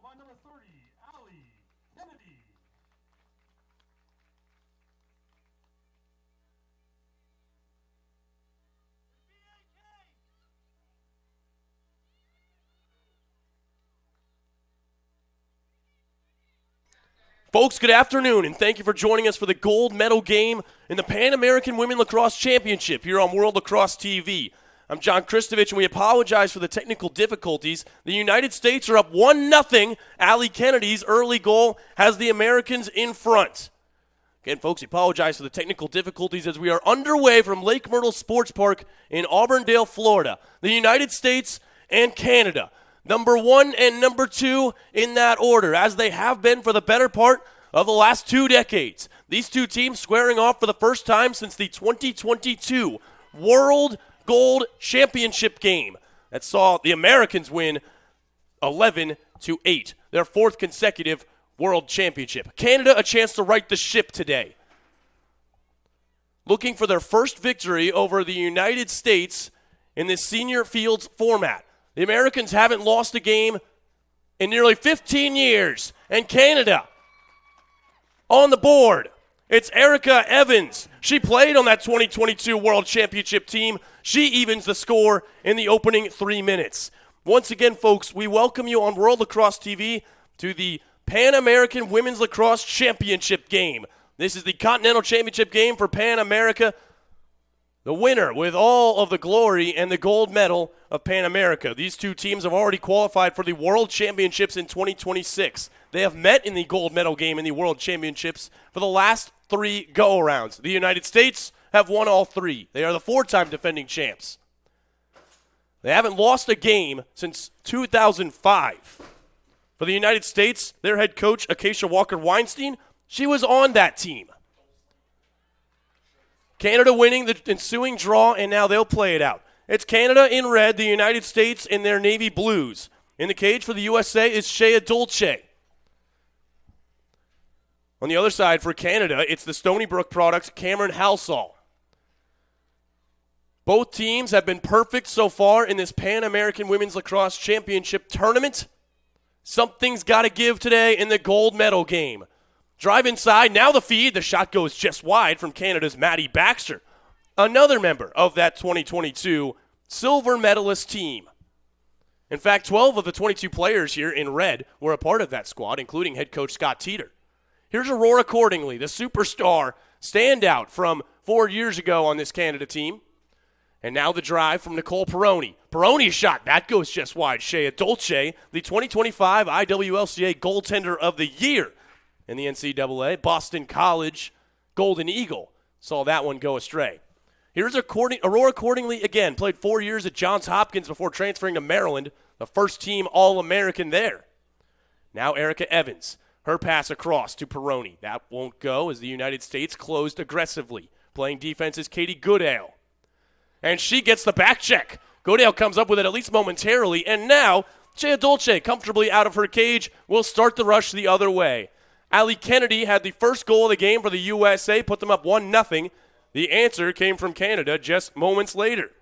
by number 30, Allie Kennedy. Folks, good afternoon, and thank you for joining us for the gold medal game in the Pan American Women Lacrosse Championship here on World Lacrosse TV. I'm John Kristovich, and we apologize for the technical difficulties. The United States are up 1-0. Allie Kennedy's early goal has the Americans in front. Again, folks, we apologize for the technical difficulties as we are underway from Lake Myrtle Sports Park in Auburndale, Florida. The United States and Canada. Number 1 and number 2 in that order, as they have been for the better part of the last 2 decades. These two teams squaring off for the first time since the 2022 World Gold Championship game that saw the Americans win 11-8, their 4th consecutive World Championship. Canada a chance to right the ship today, looking for their first victory over the United States in this senior fields format. The Americans haven't lost a game in nearly 15 years. And Canada on the board. It's Erica Evans. She played on that 2022 World Championship team. She evens the score in the opening 3 minutes. Once again, folks, we welcome you on World Lacrosse TV to the Pan American Women's Lacrosse Championship game. This is the Continental Championship game for Pan America. The winner with all of the glory and the gold medal of Pan America. These two teams have already qualified for the World Championships in 2026. They have met in the gold medal game in the World Championships for the last 3 go-arounds. The United States have won all 3. They are the 4-time defending champs. They haven't lost a game since 2005. For the United States, their head coach, Acacia Walker-Weinstein, she was on that team. Canada winning the ensuing draw, and now they'll play it out. It's Canada in red, the United States in their navy blues. In the cage for the USA is Shea Dolce. On the other side for Canada, it's the Stony Brook product, Cameron Halsall. Both teams have been perfect so far in this Pan American Women's Lacrosse Championship tournament. Something's got to give today in the gold medal game. Drive inside, now the feed. The shot goes just wide from Canada's Maddie Baxter, another member of that 2022 silver medalist team. In fact, 12 of the 22 players here in red were a part of that squad, including head coach Scott Teeter. Here's Aurora Cordingley, the superstar standout from 4 years ago on this Canada team. And now the drive from Nicole Peroni. Peroni's shot, that goes just wide. Shea Dolce, the 2025 IWLCA goaltender of the year in the NCAA. Boston College Golden Eagle saw that one go astray. Here's Aurora Cordingley again. Played 4 years at Johns Hopkins before transferring to Maryland, the first team All-American there. Now Erica Evans. Her pass across to Peroni. That won't go as the United States closed aggressively. Playing defense is Katie Goodale. And she gets the back check. Goodale comes up with it at least momentarily. And now Shea Dolce, comfortably out of her cage, will start the rush the other way. Allie Kennedy had the first goal of the game for the USA, put them up 1-0. The answer came from Canada just moments later.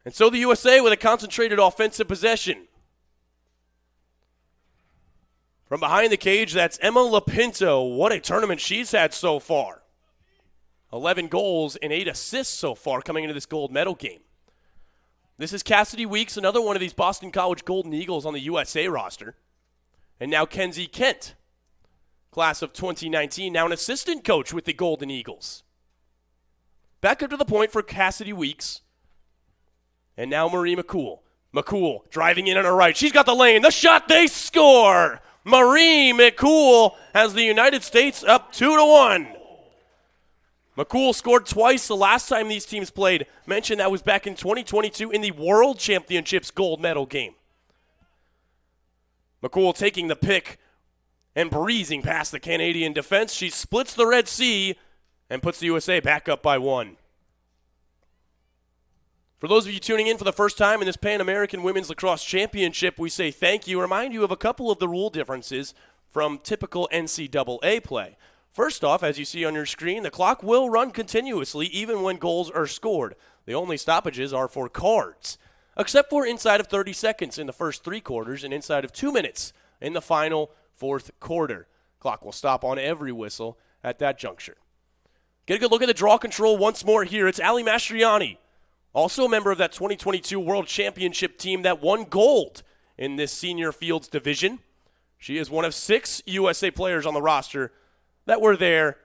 And so the USA with a concentrated offensive possession. From behind the cage, that's Emma Lapinto. What a tournament she's had so far. 11 goals and 8 assists so far coming into this gold medal game. This is Cassidy Weeks, another one of these Boston College Golden Eagles on the USA roster. And now Kenzie Kent, class of 2019, now an assistant coach with the Golden Eagles. Back up to the point for Cassidy Weeks. And now Marie McCool. McCool driving in on her right. She's got the lane. The shot, they score! Marie McCool has the United States up 2-1. McCool scored twice the last time these teams played. Mentioned that was back in 2022 in the World Championships gold medal game. McCool taking the pick and breezing past the Canadian defense. She splits the Red Sea and puts the USA back up by 1. For those of you tuning in for the first time in this Pan American Women's Lacrosse Championship, we say thank you. Remind you of a couple of the rule differences from typical NCAA play. First off, as you see on your screen, the clock will run continuously even when goals are scored. The only stoppages are for cards. except for inside of 30 seconds in the first 3 quarters and inside of 2 minutes in the final 4th quarter. Clock will stop on every whistle at that juncture. Get a good look at the draw control once more here. It's Ali Mastriani, also a member of that 2022 World Championship team that won gold in this senior fields division. She is one of 6 USA players on the roster that were there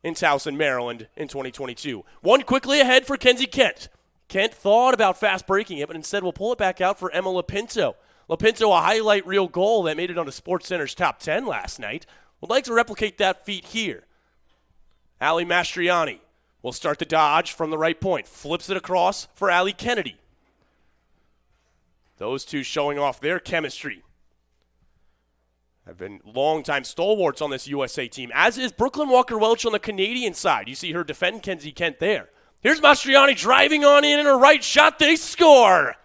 in Towson, Maryland in 2022. One quickly ahead for Kenzie Kent. Kent thought about fast breaking it, but instead will pull it back out for Emma Lapinto. Lapinto, a highlight reel goal that made it onto SportsCenter's top 10 last night. Would like to replicate that feat here. Ali Mastriani will start the dodge from the right point. Flips it across for Ali Kennedy. Those two showing off their chemistry. Have been longtime stalwarts on this USA team, as is Brooklyn Walker-Welch on the Canadian side. You see her defend Kenzie Kent there. Here's Mastriani driving on in her right shot. They score!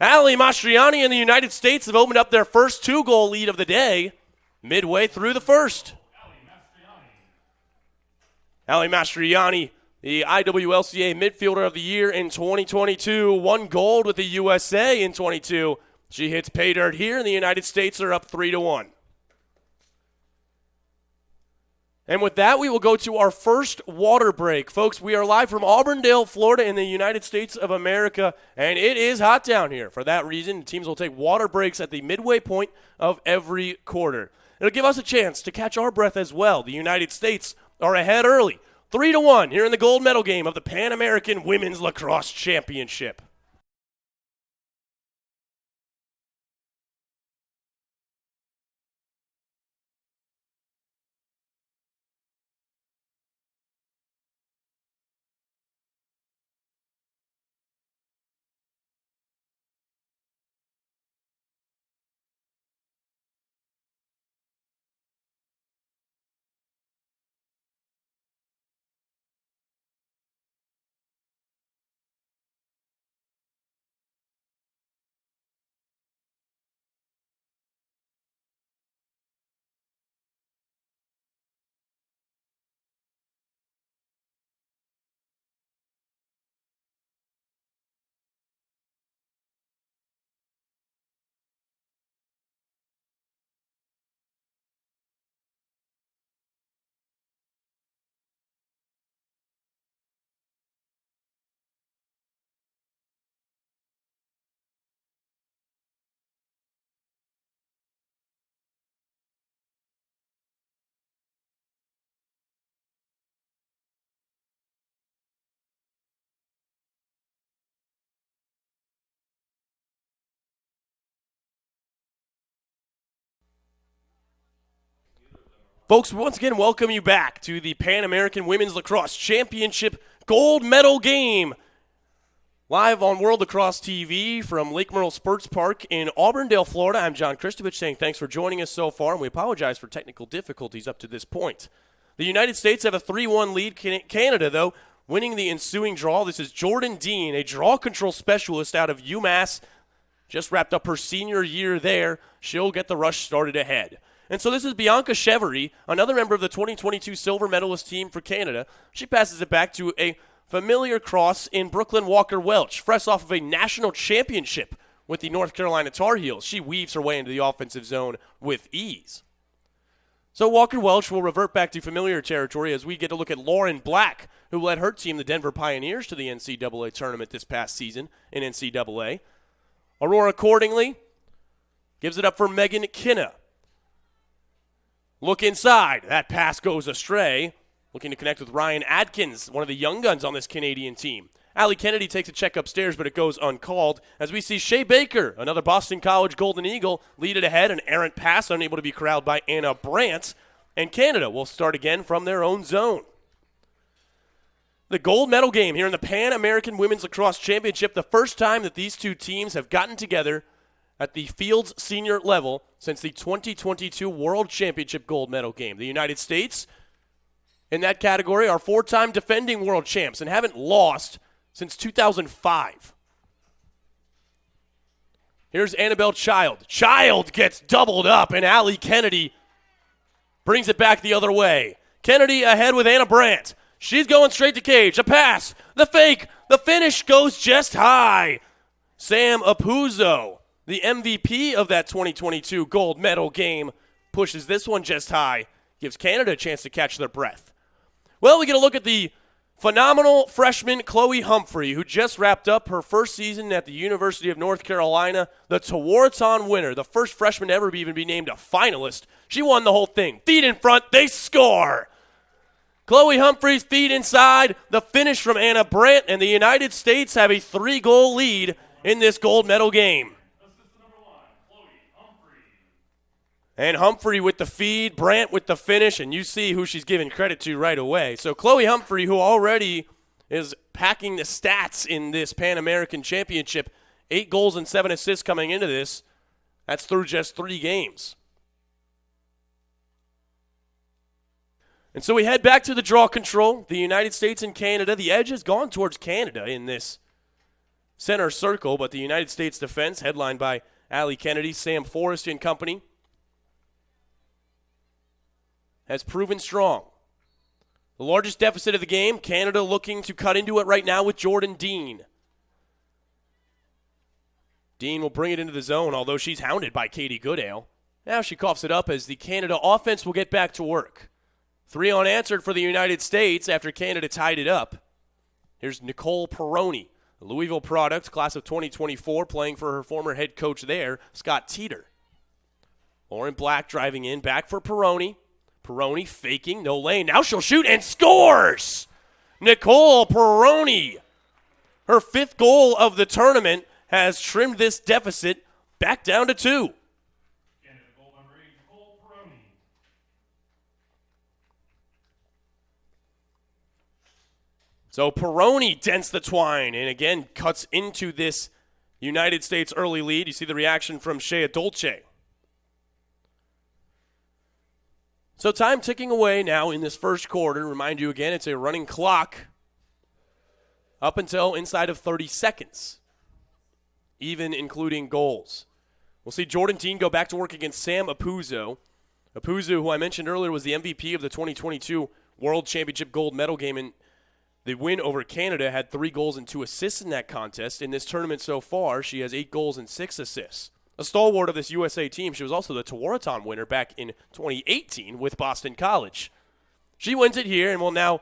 Ali Mastriani and the United States have opened up their first 2-goal lead of the day midway through the first. Ali Mastriani, the IWLCA Midfielder of the Year in 2022, won gold with the USA in 22. She hits pay dirt here, and the United States are up 3-1. And with that, we will go to our first water break. Folks, we are live from Auburndale, Florida in the United States of America, and it is hot down here. For that reason, teams will take water breaks at the midway point of every quarter. It'll give us a chance to catch our breath as well. The United States are ahead early, 3-1 here in the gold medal game of the Pan American Women's Lacrosse Championship. Folks, we once again welcome you back to the Pan American Women's Lacrosse Championship gold medal game. Live on World Lacrosse TV from Lake Myrtle Sports Park in Auburndale, Florida. I'm John Kristovich saying thanks for joining us so far, and we apologize for technical difficulties up to this point. The United States have a 3-1 lead. Canada, though, winning the ensuing draw. This is Jordan Dean, a draw control specialist out of UMass. Just wrapped up her senior year there. She'll get the rush started ahead. And so this is Bianca Chevery, another member of the 2022 silver medalist team for Canada. She passes it back to a familiar cross in Brooklyn Walker-Welch, fresh off of a national championship with the North Carolina Tar Heels. She weaves her way into the offensive zone with ease. So Walker-Welch will revert back to familiar territory as we get to look at Lauren Black, who led her team, the Denver Pioneers, to the NCAA tournament this past season in NCAA. Aurora accordingly gives it up for Megan Kinna. Look inside. That pass goes astray. Looking to connect with Ryan Adkins, one of the young guns on this Canadian team. Ali Kennedy takes a check upstairs, but it goes uncalled. As we see Shea Baker, another Boston College Golden Eagle, lead it ahead. An errant pass, unable to be corralled by Anna Brandt. And Canada will start again from their own zone. The gold medal game here in the Pan American Women's Lacrosse Championship, the first time that these two teams have gotten together at the Fields senior level since the 2022 World Championship gold medal game. The United States, in that category, are 4-time defending world champs and haven't lost since 2005. Here's Annabelle Child. Child gets doubled up, and Ali Kennedy brings it back the other way. Kennedy ahead with Anna Brandt. She's going straight to cage. A pass, the fake, the finish goes just high. Sam Apuzzo, the MVP of that 2022 gold medal game, pushes this one just high, gives Canada a chance to catch their breath. Well, we get a look at the phenomenal freshman Chloe Humphrey, who just wrapped up her first season at the University of North Carolina, the Tewaaraton winner, the first freshman to ever even be named a finalist. She won the whole thing. Feet in front, they score. Chloe Humphrey's feet inside, the finish from Anna Brandt, and the United States have a 3-goal lead in this gold medal game. And Humphrey with the feed, Brandt with the finish, and you see who she's giving credit to right away. So Chloe Humphrey, who already is packing the stats in this Pan American Championship, 8 goals and 7 assists coming into this. That's through just 3 games. And so we head back to the draw control. The United States and Canada. The edge has gone towards Canada in this center circle, but the United States defense, headlined by Allie Kennedy, Sam Forrest and company, has proven strong. The largest deficit of the game, Canada looking to cut into it right now with Jordan Dean. Dean will bring it into the zone, although she's hounded by Katie Goodale. Now she coughs it up as the Canada offense will get back to work. 3 unanswered for the United States after Canada tied it up. Here's Nicole Perroni, a Louisville product, class of 2024, playing for her former head coach there, Scott Teeter. Lauren Black driving in, back for Perroni. Perroni faking, no lane. Now she'll shoot and scores! Nicole Perroni. Her 5th goal of the tournament has trimmed this deficit back down to 2. Canada goal number 8, Nicole Perroni. So Perroni dents the twine and again cuts into this United States early lead. You see the reaction from Shea Dolce. So time ticking away now in this first quarter. Remind you again, it's a running clock up until inside of 30 seconds, even including goals. We'll see Jordan Dean go back to work against Sam Apuzzo. Apuzzo, who I mentioned earlier, was the MVP of the 2022 World Championship gold medal game, and the win over Canada had 3 goals and 2 assists in that contest. In this tournament so far, she has 8 goals and 6 assists. A stalwart of this USA team, she was also the Tewaaraton winner back in 2018 with Boston College. She wins it here and will now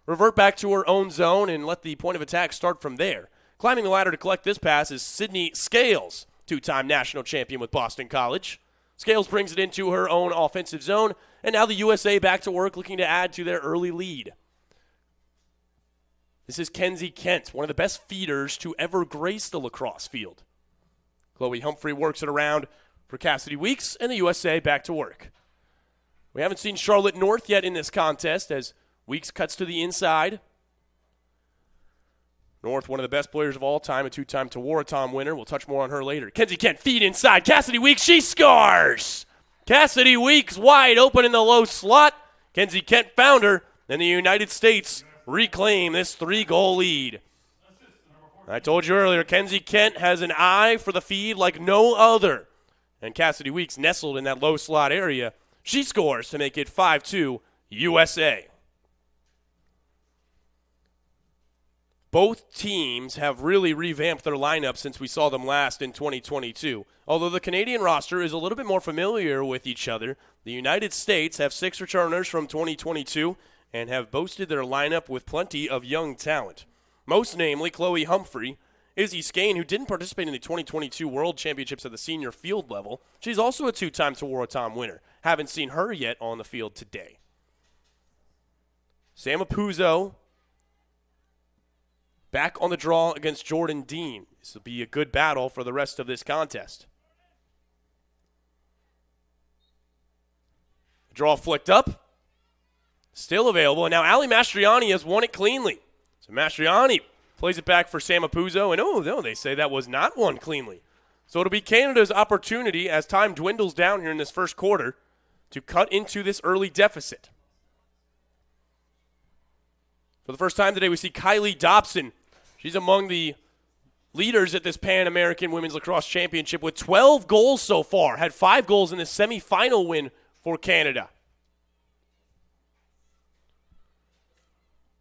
revert back to her own zone and let the point of attack start from there. Climbing the ladder to collect this pass is Sydney Scales, 2-time national champion with Boston College. Scales brings it into her own offensive zone, and now the USA back to work looking to add to their early lead. This is Kenzie Kent, one of the best feeders to ever grace the lacrosse field. Chloe Humphrey works it around for Cassidy Weeks, and the USA back to work. We haven't seen Charlotte North yet in this contest as Weeks cuts to the inside. North, one of the best players of all time, a 2-time Tewaaraton winner. We'll touch more on her later. Kenzie Kent feed inside. Cassidy Weeks, she scores! Cassidy Weeks wide open in the low slot. Kenzie Kent found her, and the United States reclaim this 3-goal lead. I told you earlier, Kenzie Kent has an eye for the feed like no other. And Cassidy Weeks nestled in that low slot area. She scores to make it 5-2 USA. Both teams have really revamped their lineup since we saw them last in 2022. Although the Canadian roster is a little bit more familiar with each other, the United States have 6 returners from 2022 and have boasted their lineup with plenty of young talent. Most namely Chloe Humphrey, Izzy Skane, who didn't participate in the 2022 World Championships at the senior field level. She's also a 2-time Tewaaraton winner. Haven't seen her yet on the field today. Sam Apuzzo back on the draw against Jordan Dean. This will be a good battle for the rest of this contest. Draw flicked up. Still available. And now Ali Mastriani has won it cleanly. So Mastriani plays it back for Sam Apuzzo, and oh, no, they say that was not won cleanly. So it'll be Canada's opportunity as time dwindles down here in this first quarter to cut into this early deficit. For the first time today, we see Kylie Dobson. She's among the leaders at this Pan American Women's Lacrosse Championship with 12 goals so far. Had 5 goals in the semifinal win for Canada.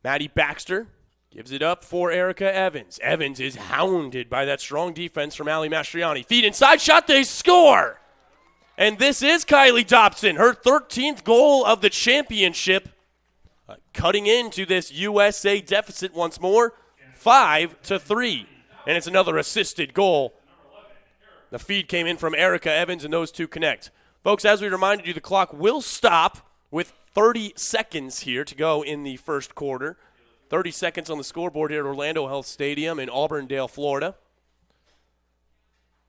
Maddie Baxter Gives it up for Erica Evans. Evans is hounded by that strong defense from Ali Mastriani. Feed inside, shot, they score! And this is Kylie Dobson, her 13th goal of the championship, cutting into this USA deficit once more, 5-3. And it's another assisted goal. The feed came in from Erica Evans, and those two connect. Folks, as we reminded you, the clock will stop with 30 seconds here to go in the first quarter. 30 seconds on the scoreboard here at Orlando Health Stadium in Auburndale, Florida.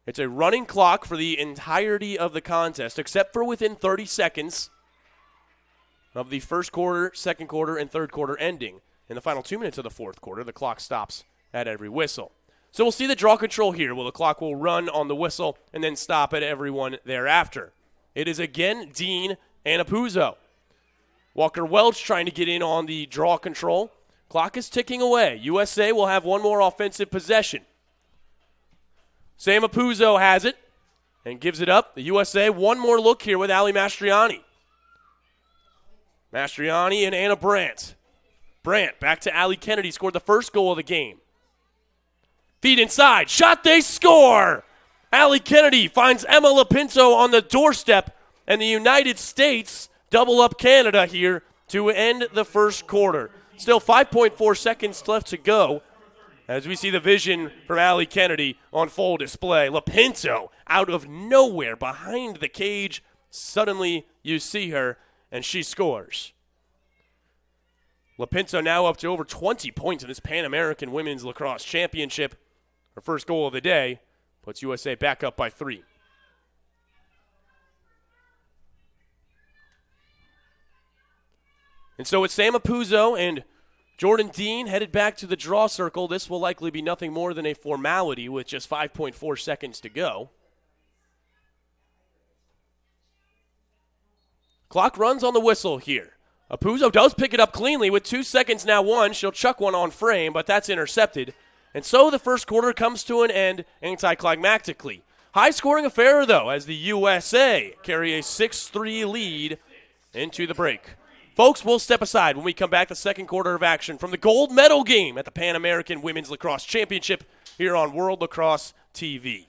It's a running clock for the entirety of the contest, except for within 30 seconds of the first quarter, second quarter, and third quarter ending. In the final 2 minutes of the fourth quarter, the clock stops at every whistle. So we'll see the draw control here. Well, the clock will run on the whistle and then stop at everyone thereafter. It is again Dean and Apuzzo. Walker Welch trying to get in on the draw control. Clock is ticking away. USA will have one more offensive possession. Sam Apuzzo has it and gives it up. The USA, one more look here with Ali Mastriani. Mastriani and Anna Brandt. Brandt back to Ali Kennedy, scored the first goal of the game. Feed inside, shot, they score! Ali Kennedy finds Emma Lopinto on the doorstep, and the United States double up Canada here to end the first quarter. Still 5.4 seconds left to go as we see the vision from Ali Kennedy on full display. Lopinto out of nowhere behind the cage. Suddenly you see her, and she scores. Lopinto now up to over 20 points in this Pan American Women's Lacrosse Championship. Her first goal of the day puts USA back up by 3. And so it's Sam Apuzzo and Jordan Dean headed back to the draw circle. This will likely be nothing more than a formality with just 5.4 seconds to go. Clock runs on the whistle here. Apuzzo does pick it up cleanly with 2 seconds now won. She'll chuck one on frame, but that's intercepted. And so the first quarter comes to an end anticlimactically. High-scoring affair, though, as the USA carry a 6-3 lead into the break. Folks, we'll step aside when we come back. The second quarter of action from the gold medal game at the Pan American Women's Lacrosse Championship here on World Lacrosse TV.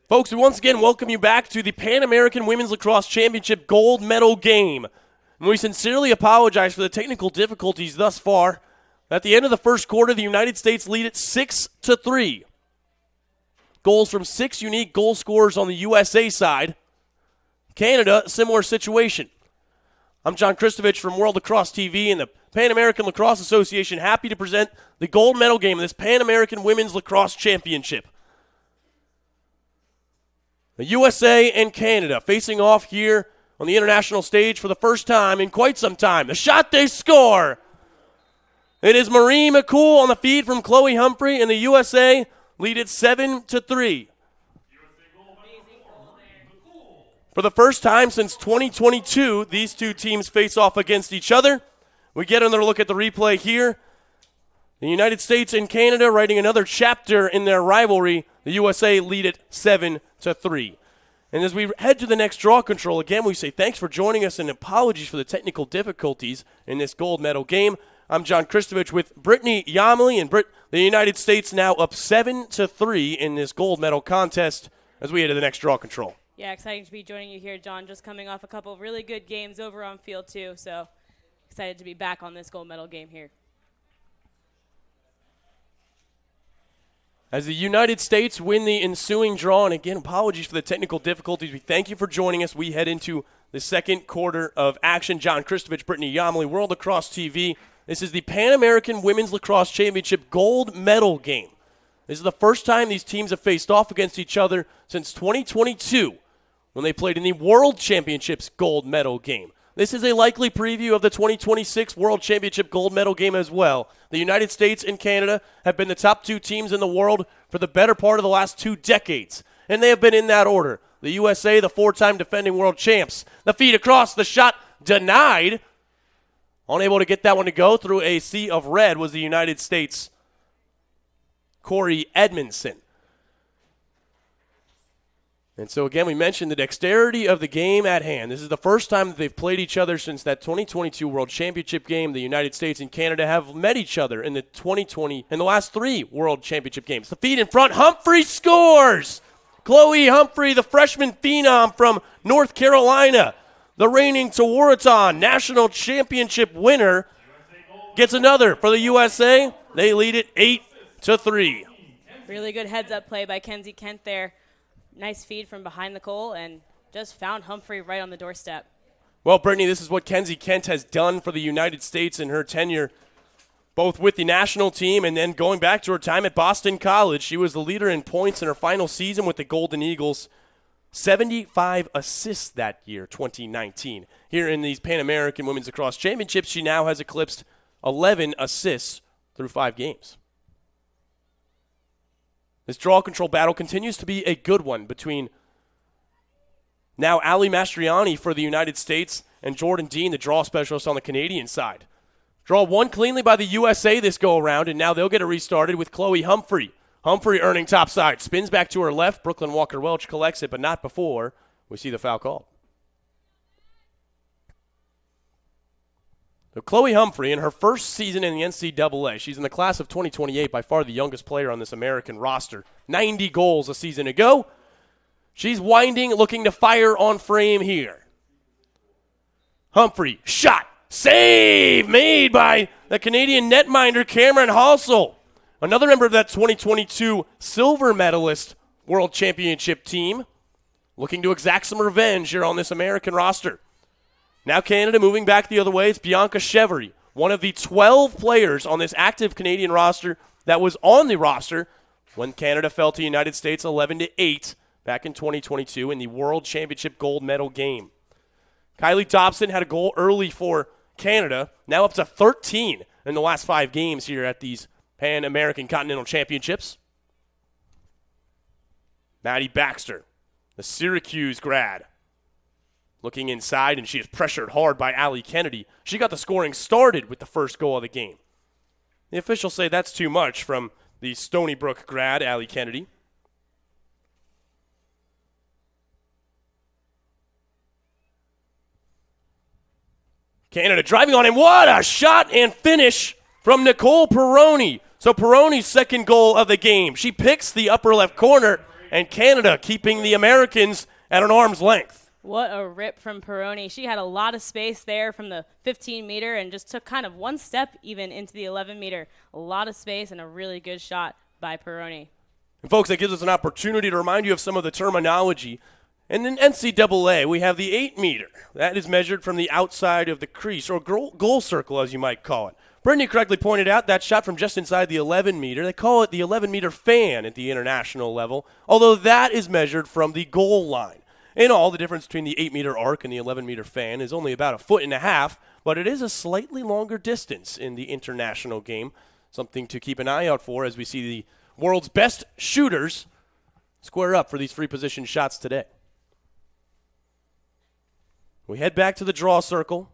Folks, we once again welcome you back to the Pan American Women's Lacrosse Championship gold medal game. And we sincerely apologize for the technical difficulties thus far. At the end of the first quarter, the United States lead it 6-3. Goals from 6 unique goal scorers on the USA side. Canada, similar situation. I'm John Kristovich from World Lacrosse TV and the Pan American Lacrosse Association, happy to present the gold medal game of this Pan American Women's Lacrosse Championship. The USA and Canada facing off here on the international stage for the first time in quite some time. The shot, they score. It is Marie McCool on the feed from Chloe Humphrey, and the USA lead it 7-3. For the first time since 2022, these two teams face off against each other. We get another look at the replay here. The United States and Canada writing another chapter in their rivalry. The USA lead it 7-3. And as we head to the next draw control, again, we say thanks for joining us and apologies for the technical difficulties in this gold medal game. I'm John Kristovich with Brittany Yamley, and the United States now up 7-3 in this gold medal contest as we head to the next draw control. Yeah, exciting to be joining you here, John. Just coming off a couple of really good games over on field two, so excited to be back on this gold medal game here. As the United States win the ensuing draw, and again, apologies for the technical difficulties. We thank you for joining us. We head into the second quarter of action. John Kristovich, Brittany Yamley, World Lacrosse TV. This is the Pan American Women's Lacrosse Championship gold medal game. This is the first time these teams have faced off against each other since 2022 when they played in the World Championships gold medal game. This is a likely preview of the 2026 World Championship gold medal game as well. The United States and Canada have been the top 2 teams in the world for the better part of the last 2 decades, and they have been in that order. The USA, the 4-time defending world champs. The feed across, the shot denied. Unable to get that one to go through a sea of red was the United States' Corey Edmondson. And so, again, we mentioned the dexterity of the game at hand. This is the first time that they've played each other since that 2022 World Championship game. The United States and Canada have met each other in the last 3 World Championship games. The feed in front, Humphrey scores! Chloe Humphrey, the freshman phenom from North Carolina, the reigning Tewaaraton National Championship winner, gets another for the USA. They lead it 8-3. Really good heads-up play by Kenzie Kent there. Nice feed from behind the goal and just found Humphrey right on the doorstep. Well, Brittany, this is what Kenzie Kent has done for the United States in her tenure, both with the national team and then going back to her time at Boston College. She was the leader in points in her final season with the Golden Eagles. 75 assists that year, 2019. Here in these Pan American Women's Lacrosse Championships, she now has eclipsed 11 assists through 5 games. This draw control battle continues to be a good one between now Ali Mastriani for the United States and Jordan Dean, the draw specialist on the Canadian side. Draw won cleanly by the USA this go-around, and now they'll get it restarted with Chloe Humphrey. Humphrey earning topside, spins back to her left. Brooklyn Walker-Welch collects it, but not before we see the foul called. So Chloe Humphrey, in her first season in the NCAA, she's in the class of 2028, by far the youngest player on this American roster. 90 goals a season ago. She's winding, looking to fire on frame here. Humphrey, shot, save made by the Canadian netminder Cameron Halsell. Another member of that 2022 silver medalist World Championship team, looking to exact some revenge here on this American roster. Now Canada moving back the other way. It's Bianca Chevry, one of the 12 players on this active Canadian roster that was on the roster when Canada fell to the United States 11-8 back in 2022 in the World Championship gold medal game. Kylie Dobson had a goal early for Canada, now up to 13 in the last 5 games here at these Pan American Continental Championships. Maddie Baxter, the Syracuse grad, looking inside, and she is pressured hard by Allie Kennedy. She got the scoring started with the first goal of the game. The officials say that's too much from the Stony Brook grad, Allie Kennedy. Canada driving on him. What a shot and finish from Nicole Peroni. So Peroni's second goal of the game. She picks the upper left corner, and Canada keeping the Americans at an arm's length. What a rip from Peroni. She had a lot of space there from the 15-meter and just took kind of one step even into the 11-meter. A lot of space and a really good shot by Peroni. And folks, that gives us an opportunity to remind you of some of the terminology. And in NCAA, we have the 8-meter. That is measured from the outside of the crease, or goal circle, as you might call it. Brittany correctly pointed out that shot from just inside the 11-meter. They call it the 11-meter fan at the international level, although that is measured from the goal line. In all, the difference between the 8-meter arc and the 11-meter fan is only about 1.5 feet, but it is a slightly longer distance in the international game, something to keep an eye out for as we see the world's best shooters square up for these free position shots today. We head back to the draw circle.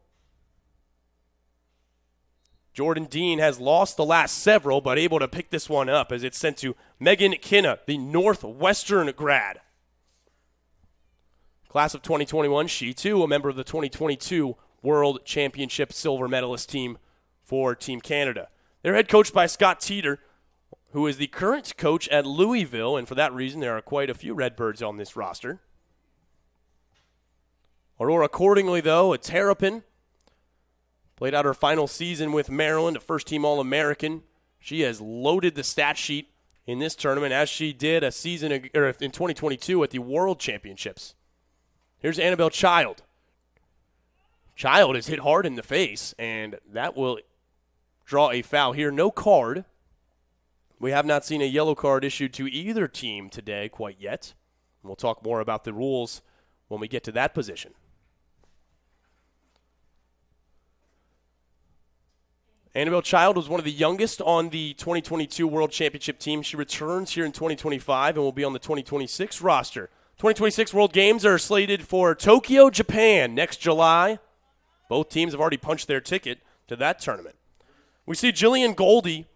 Jordan Dean has lost the last several, but able to pick this one up as it's sent to Megan Kinna, the Northwestern grad. Class of 2021, she too a member of the 2022 World Championship silver medalist team for Team Canada. They're head coached by Scott Teeter, who is the current coach at Louisville, and for that reason there are quite a few Redbirds on this roster. Aurora accordingly, though, a Terrapin, played out her final season with Maryland, a first-team All-American. She has loaded the stat sheet in this tournament, as she did in 2022 at the World Championships. Here's Annabelle Child. Child is hit hard in the face, and that will draw a foul here. No card. We have not seen a yellow card issued to either team today quite yet. We'll talk more about the rules when we get to that position. Annabelle Child was one of the youngest on the 2022 World Championship team. She returns here in 2025 and will be on the 2026 roster. 2026 World Games are slated for Tokyo, Japan next July. Both teams have already punched their ticket to that tournament. We see Jillian Goldie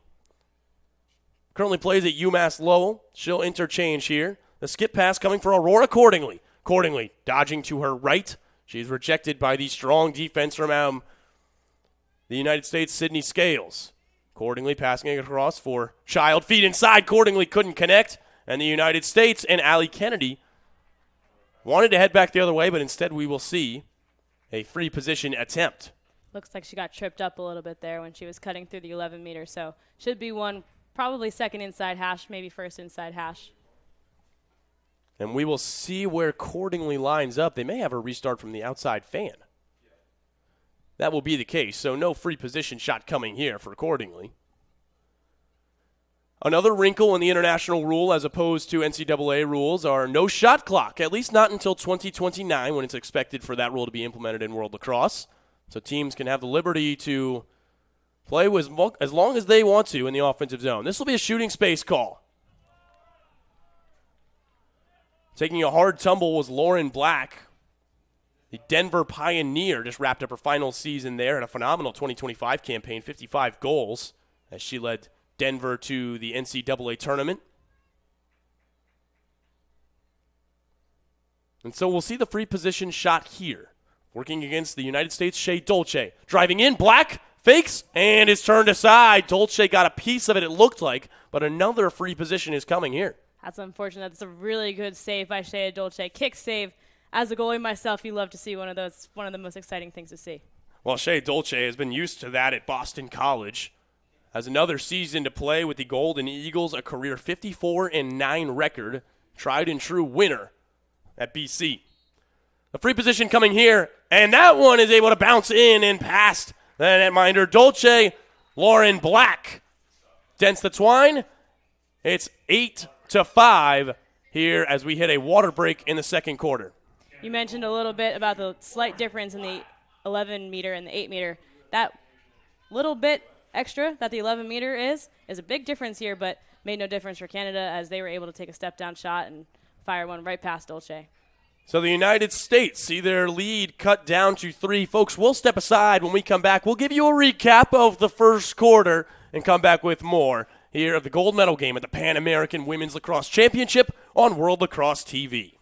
currently plays at UMass Lowell. She'll interchange here. The skip pass coming for Aurora Cordingley. Cordingley dodging to her right. She's rejected by the strong defense from the United States, Sydney Scales. Cordingley passing it across for Child. Feed inside. Cordingley couldn't connect. And the United States and Allie Kennedy wanted to head back the other way, but instead we will see a free position attempt. Looks like she got tripped up a little bit there when she was cutting through the 11-meter, so should be one, probably second inside hash, maybe first inside hash. And we will see where Cordingley lines up. They may have her restart from the outside fan. That will be the case, so no free position shot coming here for Cordingley. Another wrinkle in the international rule as opposed to NCAA rules are no shot clock, at least not until 2029 when it's expected for that rule to be implemented in World Lacrosse. So teams can have the liberty to play as long as they want to in the offensive zone. This will be a shooting space call. Taking a hard tumble was Lauren Black. The Denver Pioneer just wrapped up her final season there in a phenomenal 2025 campaign, 55 goals, as she led Denver to the NCAA tournament. And so we'll see the free position shot here. Working against the United States, Shea Dolce. Driving in, Black fakes, and is turned aside. Dolce got a piece of it looked like, but another free position is coming here. That's unfortunate. That's a really good save by Shea Dolce. Kick save. As a goalie myself, you love to see one of those. One of the most exciting things to see. Well, Shea Dolce has been used to that at Boston College. Has another season to play with the Golden Eagles, a career 54-9 record, tried and true winner at BC. The free position coming here, and that one is able to bounce in and past the netminder. Dolce, Lauren Black dents the twine. It's 8-5 here as we hit a water break in the second quarter. You mentioned a little bit about the slight difference in the 11-meter and the 8-meter. That little bit extra that the 11-meter is a big difference here, but made no difference for Canada as they were able to take a step-down shot and fire one right past Dolce. So the United States see their lead cut down to 3. Folks, we'll step aside when we come back. We'll give you a recap of the first quarter and come back with more here of the gold medal game at the Pan American Women's Lacrosse Championship on World Lacrosse TV.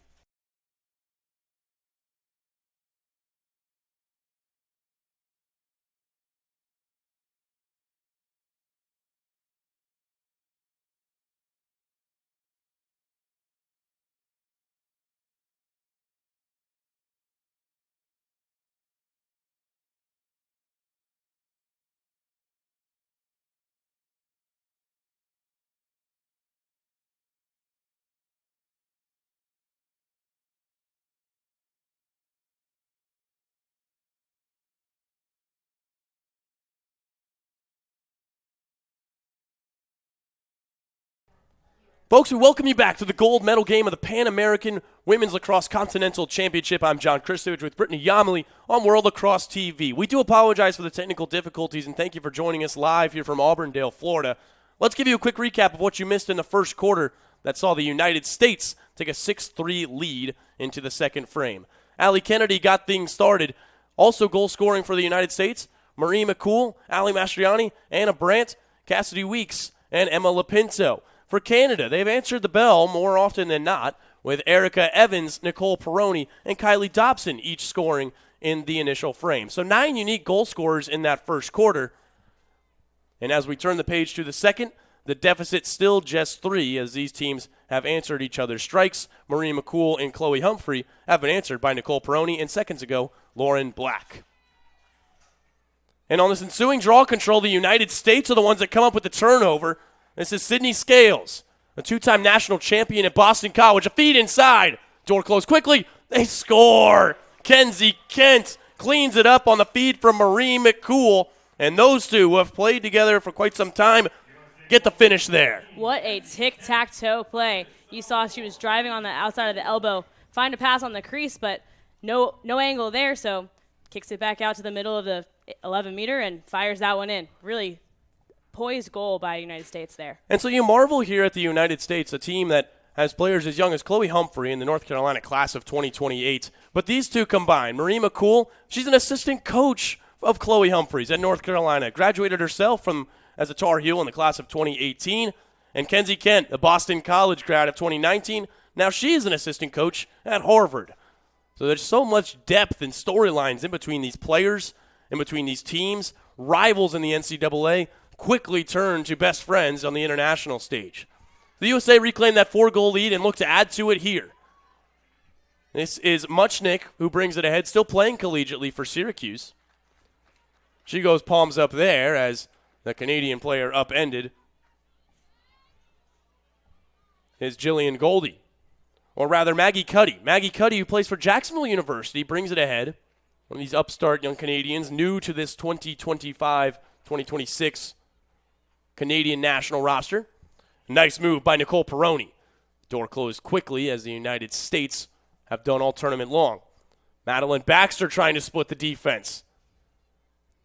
Folks, we welcome you back to the gold medal game of the Pan American Women's Lacrosse Continental Championship. I'm John Kristovich with Brittany Yamley on World Lacrosse TV. We do apologize for the technical difficulties, and thank you for joining us live here from Auburndale, Florida. Let's give you a quick recap of what you missed in the first quarter that saw the United States take a 6-3 lead into the second frame. Allie Kennedy got things started. Also goal scoring for the United States, Marie McCool, Allie Mastriani, Anna Brandt, Cassidy Weeks, and Emma Lapinto. For Canada, they've answered the bell more often than not, with Erica Evans, Nicole Peroni, and Kylie Dobson each scoring in the initial frame. So 9 unique goal scorers in that first quarter. And as we turn the page to the second, the deficit still just 3 as these teams have answered each other's strikes. Marie McCool and Chloe Humphrey have been answered by Nicole Peroni and seconds ago, Lauren Black. And on this ensuing draw control, the United States are the ones that come up with the turnover. This is Sydney Scales, a 2-time national champion at Boston College. A feed inside. Door closed quickly. They score. Kenzie Kent cleans it up on the feed from Marie McCool. And those two, who have played together for quite some time, get the finish there. What a tic-tac-toe play. You saw she was driving on the outside of the elbow, find a pass on the crease, but no angle there, so kicks it back out to the middle of the 11-meter and fires that one in. Really poised goal by the United States there. And so you marvel here at the United States, a team that has players as young as Chloe Humphrey in the North Carolina class of 2028. But these two combined, Marie McCool, she's an assistant coach of Chloe Humphreys at North Carolina, graduated herself as a Tar Heel in the class of 2018. And Kenzie Kent, a Boston College grad of 2019, now she is an assistant coach at Harvard. So there's so much depth and storylines in between these players, in between these teams. Rivals in the NCAA quickly turn to best friends on the international stage. The USA reclaimed that 4-goal lead and look to add to it here. This is Muchnick, who brings it ahead, still playing collegiately for Syracuse. She goes palms up there as the Canadian player upended is Jillian Goldie. Or rather, Maggie Cuddy. Maggie Cuddy, who plays for Jacksonville University, brings it ahead. One of these upstart young Canadians, new to this 2025-2026 Canadian national roster. Nice move by Nicole Peroni. Door closed quickly as the United States have done all tournament long. Madeline Baxter trying to split the defense.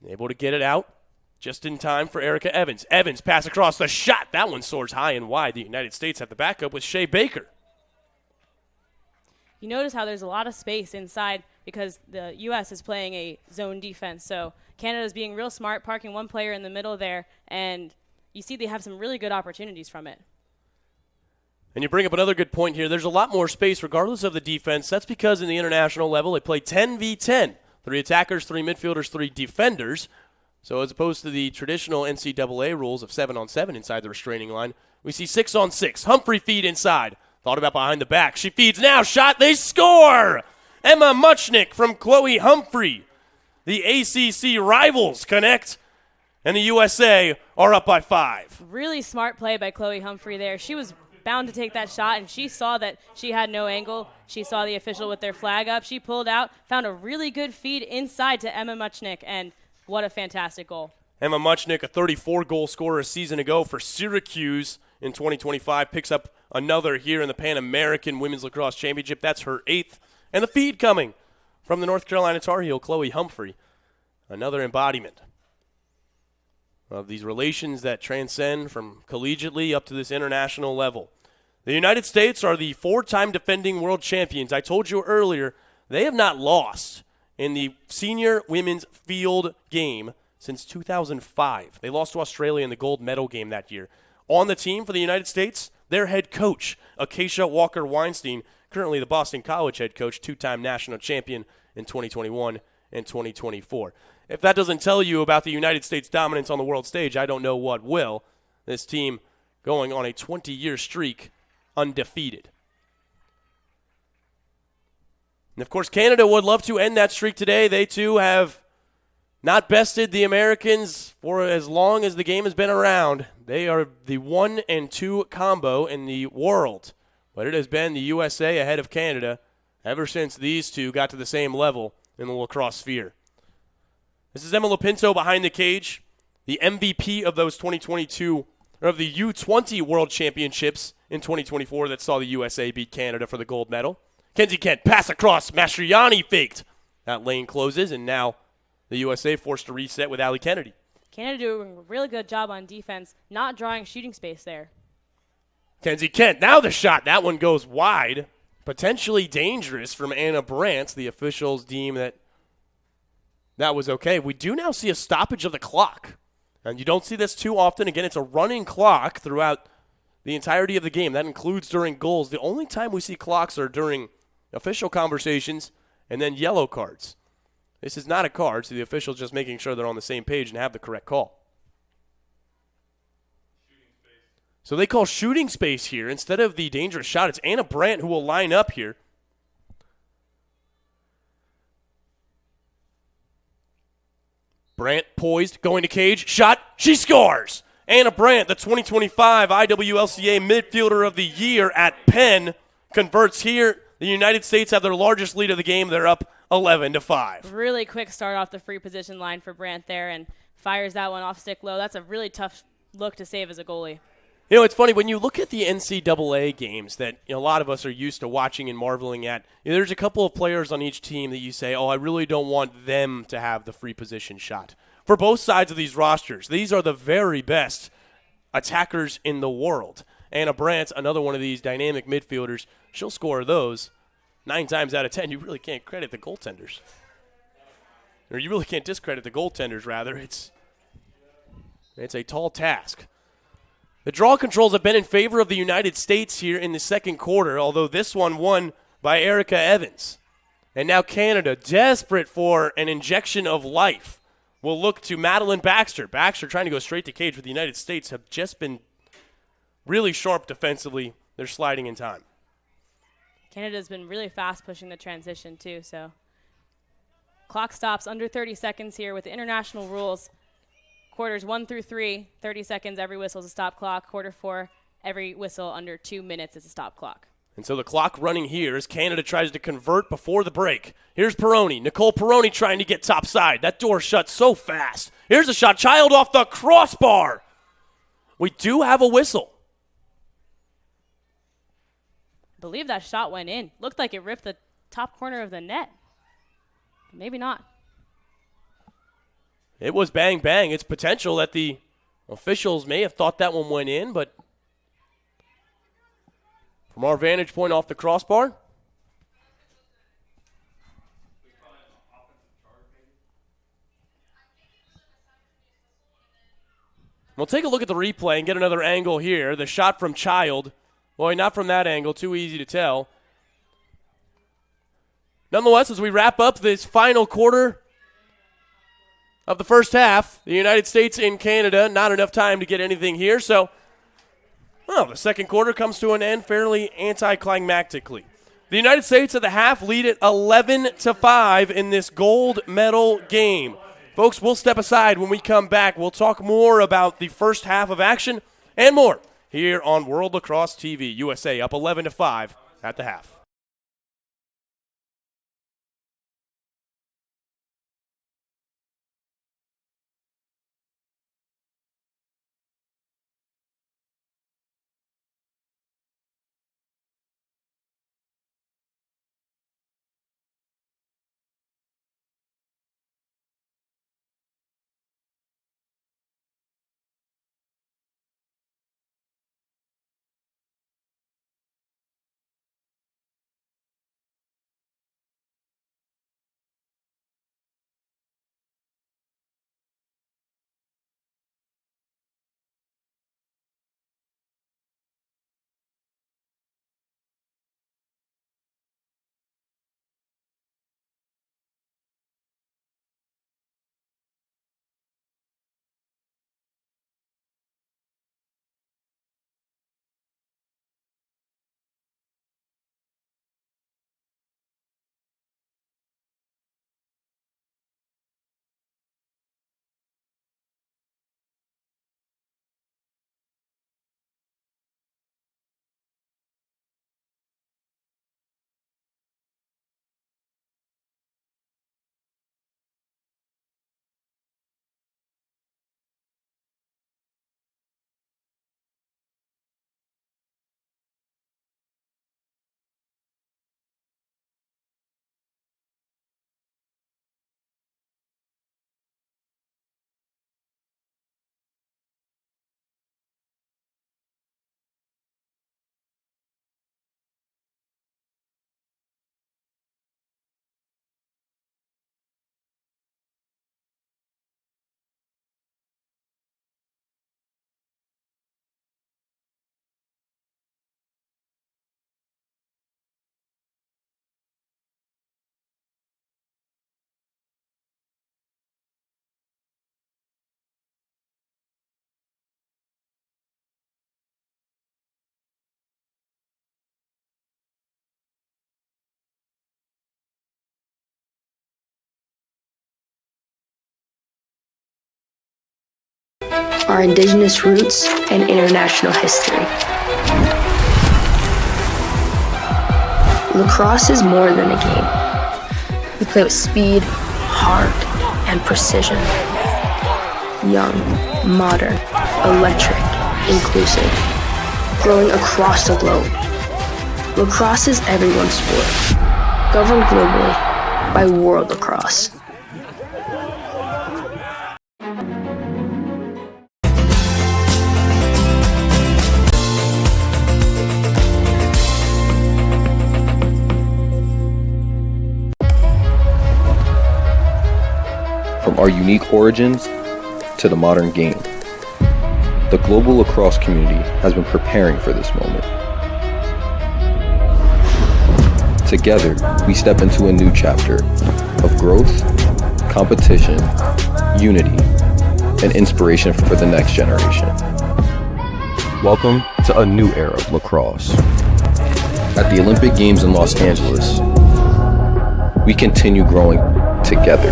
Able to get it out just in time for Erica Evans. Evans pass across the shot. That one soars high and wide. The United States have the backup with Shea Baker. You notice how there's a lot of space inside because the U.S. is playing a zone defense. So Canada's being real smart, parking one player in the middle there, and you see they have some really good opportunities from it. And you bring up another good point here. There's a lot more space regardless of the defense. That's because in the international level, they play 10v10. 3 attackers, 3 midfielders, 3 defenders. So as opposed to the traditional NCAA rules of 7-on-7 inside the restraining line, we see 6-on-6. Humphrey feed inside. Thought about behind the back. She feeds now. Shot. They score! Emma Muchnick from Chloe Humphrey. The ACC rivals connect, and the USA are up by 5. Really smart play by Chloe Humphrey there. She was bound to take that shot, and she saw that she had no angle. She saw the official with their flag up. She pulled out, found a really good feed inside to Emma Muchnick, and what a fantastic goal. Emma Muchnick, a 34-goal scorer a season ago for Syracuse in 2025, picks up another here in the Pan American Women's Lacrosse Championship. That's her 8th. And the feed coming from the North Carolina Tar Heel, Chloe Humphrey. Another embodiment of these relations that transcend from collegiately up to this international level. The United States are the 4-time defending world champions. I told you earlier, they have not lost in the senior women's field game since 2005. They lost to Australia in the gold medal game that year. On the team for the United States, their head coach, Acacia Walker-Weinstein, currently the Boston College head coach, 2-time national champion in 2021 and 2024. If that doesn't tell you about the United States' dominance on the world stage, I don't know what will. This team going on a 20-year streak undefeated. And, of course, Canada would love to end that streak today. They, too, have not bested the Americans for as long as the game has been around. They are the 1-2 combo in the world. But it has been the USA ahead of Canada ever since these two got to the same level in the lacrosse sphere. This is Emma Lapinto behind the cage, the MVP of those 2022, or of the U20 World Championships in 2024 that saw the USA beat Canada for the gold medal. Kenzie Kent, pass across, Mastriani faked. That lane closes, and now the USA forced to reset with Ali Kennedy. Canada doing a really good job on defense, not drawing shooting space there. Kenzie Kent, now the shot. That one goes wide. Potentially dangerous from Anna Brandt. The officials deem that was okay. We do now see a stoppage of the clock. And you don't see this too often. Again, it's a running clock throughout the entirety of the game. That includes during goals. The only time we see clocks are during official conversations and then yellow cards. This is not a card, so the official's just making sure they're on the same page and have the correct call. So they call shooting space here instead of the dangerous shot. It's Anna Brandt who will line up here. Brandt poised, going to cage, shot, she scores! Anna Brandt, the 2025 IWLCA Midfielder of the Year at Penn, converts here. The United States have their largest lead of the game. They're up 11-5. Really quick start off the free position line for Brandt there and fires that one off stick low. That's a really tough look to save as a goalie. You know, it's funny, when you look at the NCAA games that a lot of us are used to watching and marveling at, there's a couple of players on each team that you say, oh, I really don't want them to have the free position shot. For both sides of these rosters, these are the very best attackers in the world. Anna Brandt, another one of these dynamic midfielders, she'll score those 9 times out of 10. You really can't credit the goaltenders. Or you really can't discredit the goaltenders, rather. It's a tall task. The draw controls have been in favor of the United States here in the second quarter, although this one won by Erica Evans. And now Canada, desperate for an injection of life, will look to Madeline Baxter. Baxter trying to go straight to cage, but the United States have just been really sharp defensively. They're sliding in time. Canada's been really fast pushing the transition too, so clock stops under 30 seconds here with the international rules. Quarters 1 through 3, 30 seconds, every whistle is a stop clock. Quarter 4, every whistle under 2 minutes is a stop clock. And so the clock running here as Canada tries to convert before the break. Here's Peroni. Nicole Peroni trying to get top side. That door shut so fast. Here's a shot. Child off the crossbar. We do have a whistle. I believe that shot went in. Looked like it ripped the top corner of the net. Maybe not. It was bang, bang. It's potential that the officials may have thought that one went in, but from our vantage point off the crossbar, we'll take a look at the replay and get another angle here. The shot from Child. Boy, not from that angle. Too easy to tell. Nonetheless, as we wrap up this final quarter of the first half, the United States and Canada, not enough time to get anything here. So, well, the second quarter comes to an end fairly anticlimactically. The United States at the half lead at 11-5 in this gold medal game. Folks, we'll step aside when we come back. We'll talk more about the first half of action and more here on World Lacrosse TV. USA up 11-5 at the half. our indigenous roots, and international history. Lacrosse is more than a game. We play with speed, heart, and precision. Young, modern, electric, inclusive, growing across the globe. Lacrosse is everyone's sport, governed globally by World Lacrosse. From our unique origins to the modern game, the global lacrosse community has been preparing for this moment. Together, we step into a new chapter of growth, competition, unity, and inspiration for the next generation. Welcome to a new era of lacrosse. At the Olympic Games in Los Angeles, we continue growing together.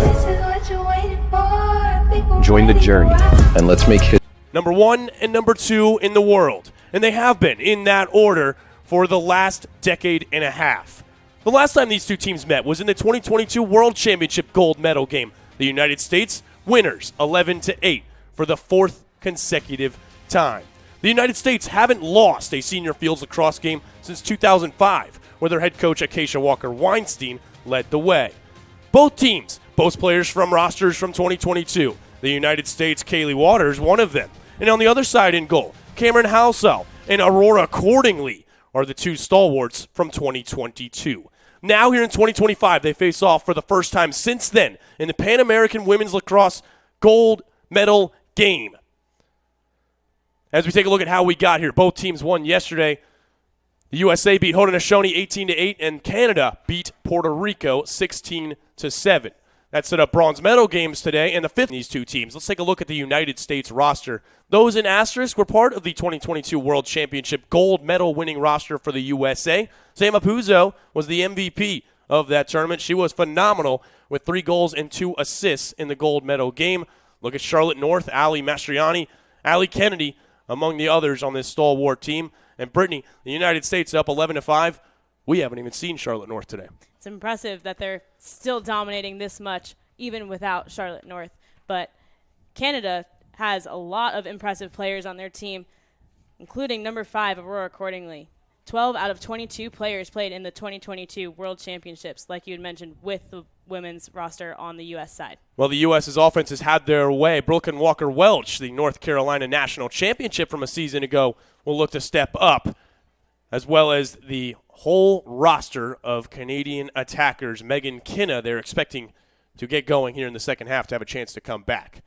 Join the journey and let's make history. Number 1 and number 2 in the world. And they have been in that order for the last decade and a half. The last time these two teams met was in the 2022 World Championship gold medal game. The United States winners 11-8 for the 4th consecutive time. The United States haven't lost a senior fields lacrosse game since 2005, where their head coach Acacia Walker-Weinstein led the way. Both teams boast players from rosters from 2022. The United States, Kaylee Waters, one of them. And on the other side in goal, Cameron Halsall and Aurora Cordingley are the two stalwarts from 2022. Now here in 2025, they face off for the first time since then in the Pan American Women's Lacrosse gold medal game. As we take a look at how we got here, both teams won yesterday. The USA beat Haudenosaunee 18-8, and Canada beat Puerto Rico 16-7. That set up bronze medal games today and the 5th in these two teams. Let's take a look at the United States roster. Those in asterisk were part of the 2022 World Championship gold medal winning roster for the USA. Sam Apuzzo was the MVP of that tournament. She was phenomenal with 3 goals and 2 assists in the gold medal game. Look at Charlotte North, Ali Mastriani, Ali Kennedy, among the others on this stalwart team. And Brittany, the United States up 11-5. We haven't even seen Charlotte North today. It's impressive that they're still dominating this much, even without Charlotte North. But Canada has a lot of impressive players on their team, including number 5, Aurora Cordingley. 12 out of 22 players played in the 2022 World Championships, like you had mentioned, with the women's roster on the U.S. side. Well, the U.S.'s offense has had their way. Brooklyn Walker-Welch, the North Carolina National Championship from a season ago, will look to step up, as well as the whole roster of Canadian attackers. Megan Kinna, they're expecting to get going here in the second half to have a chance to come back.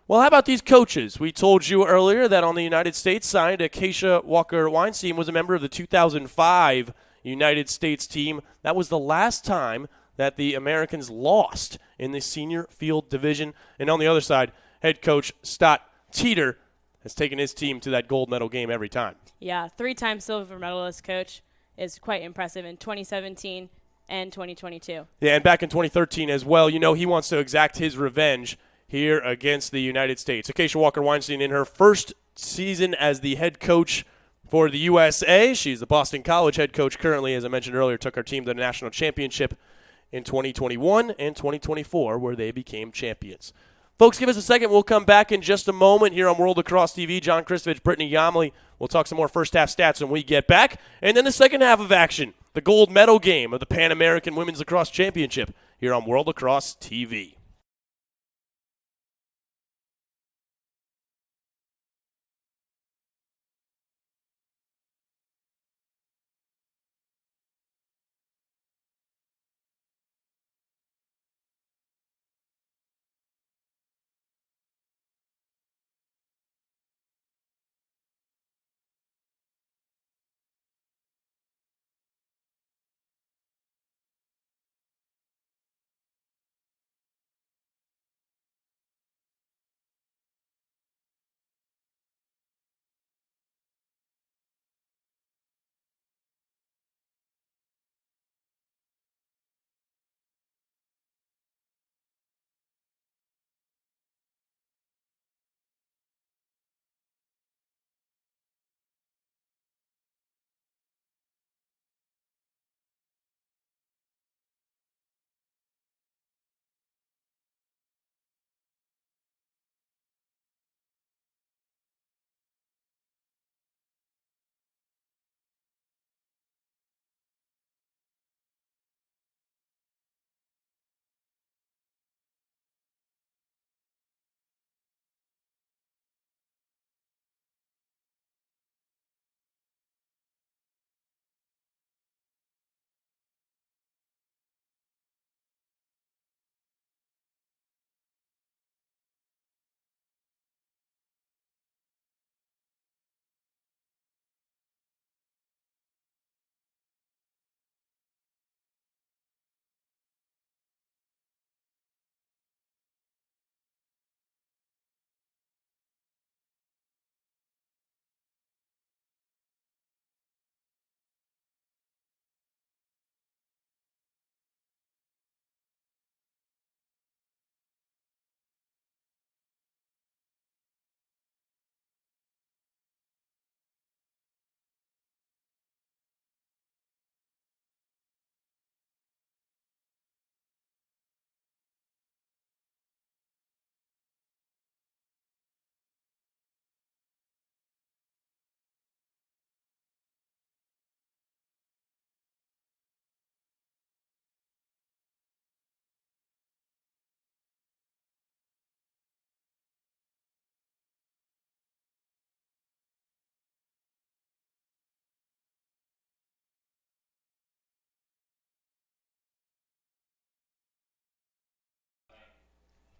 Well, how about these coaches? We told you earlier that on the United States side, Acacia Walker-Weinstein was a member of the 2005 United States team. That was the last time that the Americans lost in the senior field division. And on the other side, head coach Stott Teeter has taken his team to that gold medal game every time. Yeah, 3-time silver medalist coach is quite impressive in 2017 and 2022. Yeah, and back in 2013 as well. You know, he wants to exact his revenge here against the United States. Acacia Walker-Weinstein in her first season as the head coach for the USA. She's the Boston College head coach currently, as I mentioned earlier, took her team to the national championship in 2021 and 2024, where they became champions. Folks, give us a second. We'll come back in just a moment here on World Lacrosse TV. John Kristovich, Brittany Yamley. We'll talk some more first-half stats when we get back. And then the second half of action, the gold medal game of the Pan American Women's Lacrosse Championship here on World Lacrosse TV.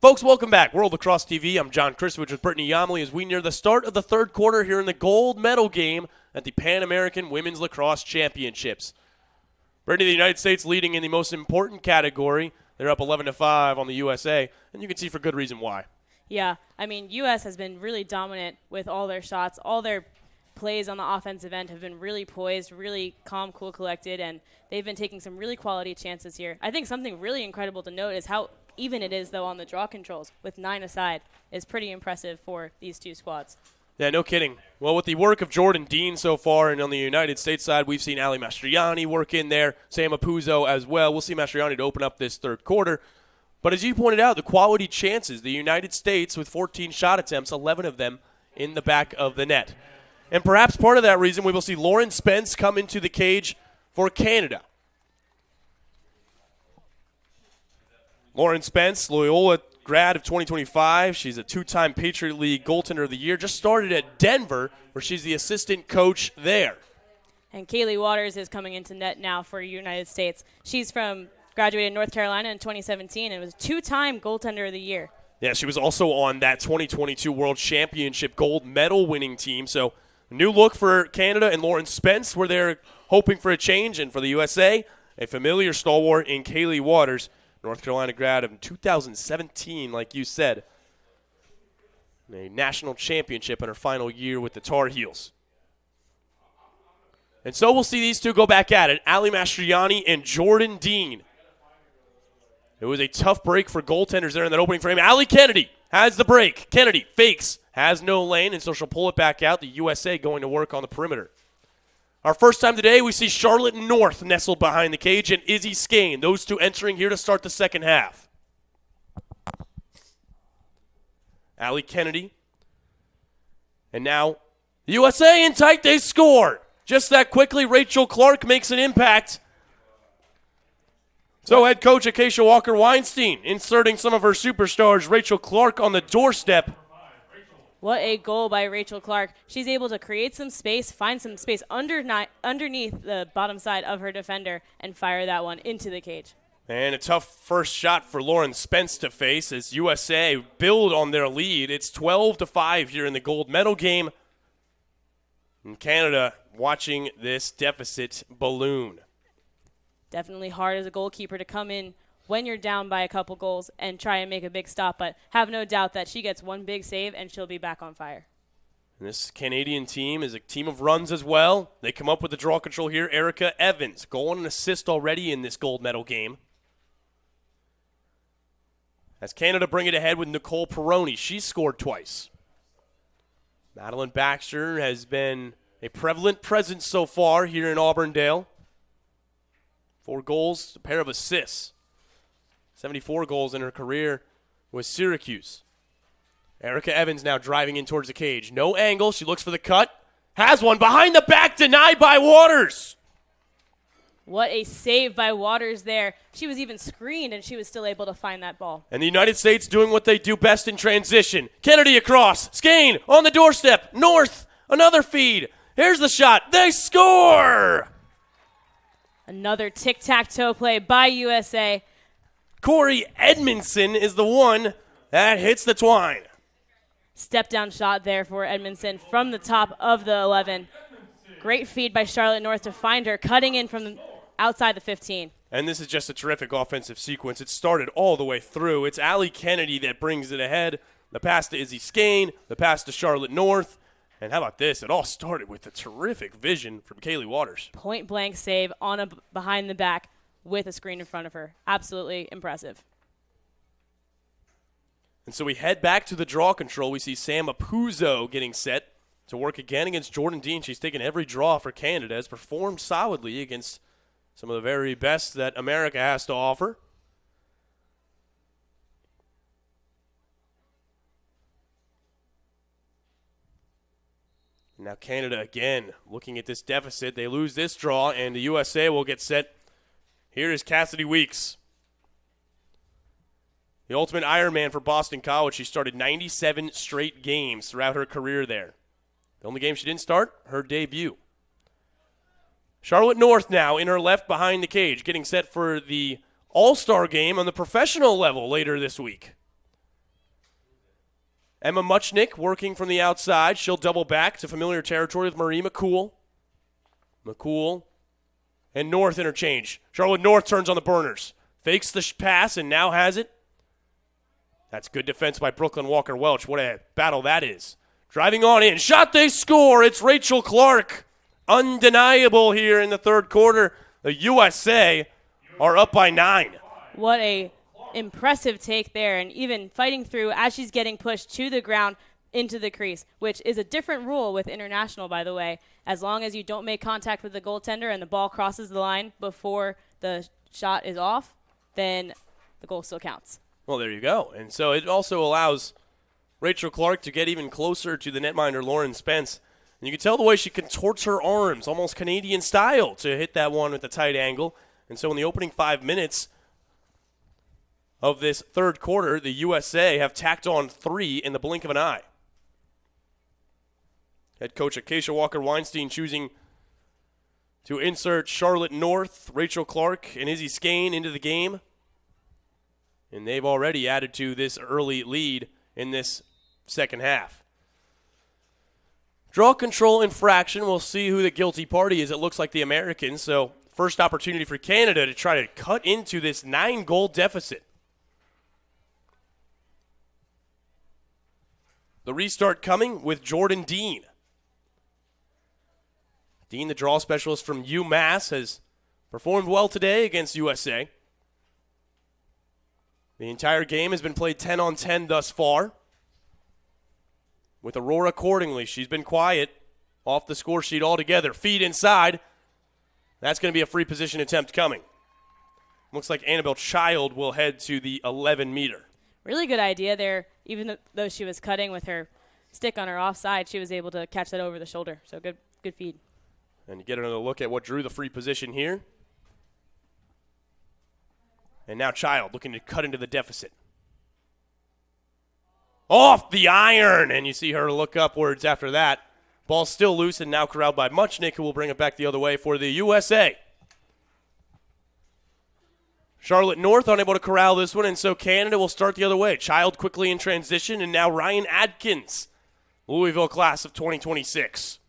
Folks, welcome back. World Lacrosse TV. I'm John Christovich with Brittany Yamley as we near the start of the third quarter here in the gold medal game at the Pan American Women's Lacrosse Championships. Brittany, the United States leading in the most important category. They're up 11-5 on the USA, and you can see for good reason why. Yeah, I mean, U.S. has been really dominant with all their shots. All their plays on the offensive end have been really poised, really calm, cool, collected, and they've been taking some really quality chances here. I think something really incredible to note is how even it is, though, on the draw controls with 9 aside is pretty impressive for these two squads. Yeah, no kidding. Well, with the work of Jordan Dean so far, and on the United States side, we've seen Ali Mastriani work in there, Sam Apuzzo as well. We'll see Mastriani to open up this third quarter. But as you pointed out, the quality chances, the United States with 14 shot attempts, 11 of them in the back of the net. And perhaps part of that reason, we will see Lauren Spence come into the cage for Canada. Lauren Spence, Loyola grad of 2025. She's a two-time Patriot League goaltender of the year. Just started at Denver, where she's the assistant coach there. And Kaylee Waters is coming into net now for United States. She's graduated in North Carolina in 2017 and was two-time goaltender of the year. Yeah, she was also on that 2022 World Championship gold medal winning team. So a new look for Canada and Lauren Spence, where they're hoping for a change. And for the USA, a familiar stalwart in Kaylee Waters, North Carolina grad of 2017, like you said. A national championship in her final year with the Tar Heels. And so we'll see these two go back at it, Ali Mastriani and Jordan Dean. It was a tough break for goaltenders there in that opening frame. Ali Kennedy has the break. Kennedy fakes, has no lane, and so she'll pull it back out. The USA going to work on the perimeter. Our first time today, we see Charlotte North nestled behind the cage and Izzy Skane. Those two entering here to start the second half. Ali Kennedy. And now the USA in tight, they score. Just that quickly, Rachel Clark makes an impact. So head coach Acacia Walker-Weinstein inserting some of her superstars. Rachel Clark on the doorstep. What a goal by Rachel Clark. She's able to create some space, find some space underneath the bottom side of her defender, and fire that one into the cage. And a tough first shot for Lauren Spence to face as USA build on their lead. It's 12-5 here in the gold medal game. And Canada watching this deficit balloon. Definitely hard as a goalkeeper to come in when you're down by a couple goals and try and make a big stop, but have no doubt that she gets one big save and she'll be back on fire. And this Canadian team is a team of runs as well. They come up with the draw control here. Erica Evans, goal and an assist already in this gold medal game. As Canada bring it ahead with Nicole Peroni. She's scored twice. Madeline Baxter has been a prevalent presence so far here in Auburndale. 4 goals, a pair of assists. 74 goals in her career with Syracuse. Erica Evans now driving in towards the cage. No angle. She looks for the cut. Has one behind the back, denied by Waters. What a save by Waters there. She was even screened, and she was still able to find that ball. And the United States doing what they do best in transition. Kennedy across. Skane on the doorstep. North. Another feed. Here's the shot. They score! Another tic-tac-toe play by USA. Corey Edmondson is the one that hits the twine. Step-down shot there for Edmondson from the top of the 11. Great feed by Charlotte North to find her, cutting in from outside the 15. And this is just a terrific offensive sequence. It started all the way through. It's Ali Kennedy that brings it ahead. The pass to Izzy Skane, the pass to Charlotte North. And how about this? It all started with a terrific vision from Kaylee Waters. Point-blank save on a behind the back with a screen in front of her. Absolutely impressive. And so we head back to the draw control. We see Sam Apuzzo getting set to work again against Jordan Dean. She's taken every draw for Canada, has performed solidly against some of the very best that America has to offer. Now Canada again looking at this deficit. They lose this draw, and the USA will get set. Here is Cassidy Weeks. The ultimate Ironman for Boston College. She started 97 straight games throughout her career there. The only game she didn't start, her debut. Charlotte North now in her left behind the cage, getting set for the All-Star game on the professional level later this week. Emma Muchnick working from the outside. She'll double back to familiar territory with Marie McCool. McCool and North interchange. Charlotte North turns on the burners. Fakes the pass and now has it. That's good defense by Brooklyn Walker-Welch. What a battle that is. Driving on in. Shot, they score. It's Rachel Clark. Undeniable here in the third quarter. The USA are up by 9. What a impressive take there, and even fighting through as she's getting pushed to the ground into the crease, which is a different rule with international, by the way. As long as you don't make contact with the goaltender and the ball crosses the line before the shot is off, then the goal still counts. Well, there you go. And so it also allows Rachel Clark to get even closer to the netminder, Lauren Spence. And you can tell the way she contorts her arms, almost Canadian style, to hit that one with a tight angle. And so in the opening 5 minutes of this third quarter, the USA have tacked on 3 in the blink of an eye. Head coach Acacia Walker-Weinstein choosing to insert Charlotte North, Rachel Clark, and Izzy Skane into the game. And they've already added to this early lead in this second half. Draw control infraction. We'll see who the guilty party is. It looks like the Americans. So first opportunity for Canada to try to cut into this 9-goal deficit. The restart coming with Jordan Dean. Dean, the draw specialist from UMass, has performed well today against USA. The entire game has been played 10-on-10 thus far. With Aurora accordingly, she's been quiet off the score sheet altogether. Feed inside. That's going to be a free position attempt coming. Looks like Annabelle Child will head to the 11-meter. Really good idea there. Even though she was cutting with her stick on her offside, she was able to catch that over the shoulder. So good feed. And you get another look at what drew the free position here. And now Child looking to cut into the deficit. Off the iron, and you see her look upwards after that. Ball still loose and now corralled by Muchnick, who will bring it back the other way for the USA. Charlotte North unable to corral this one, and so Canada will start the other way. Child quickly in transition, and now Ryan Adkins, Louisville class of 2026.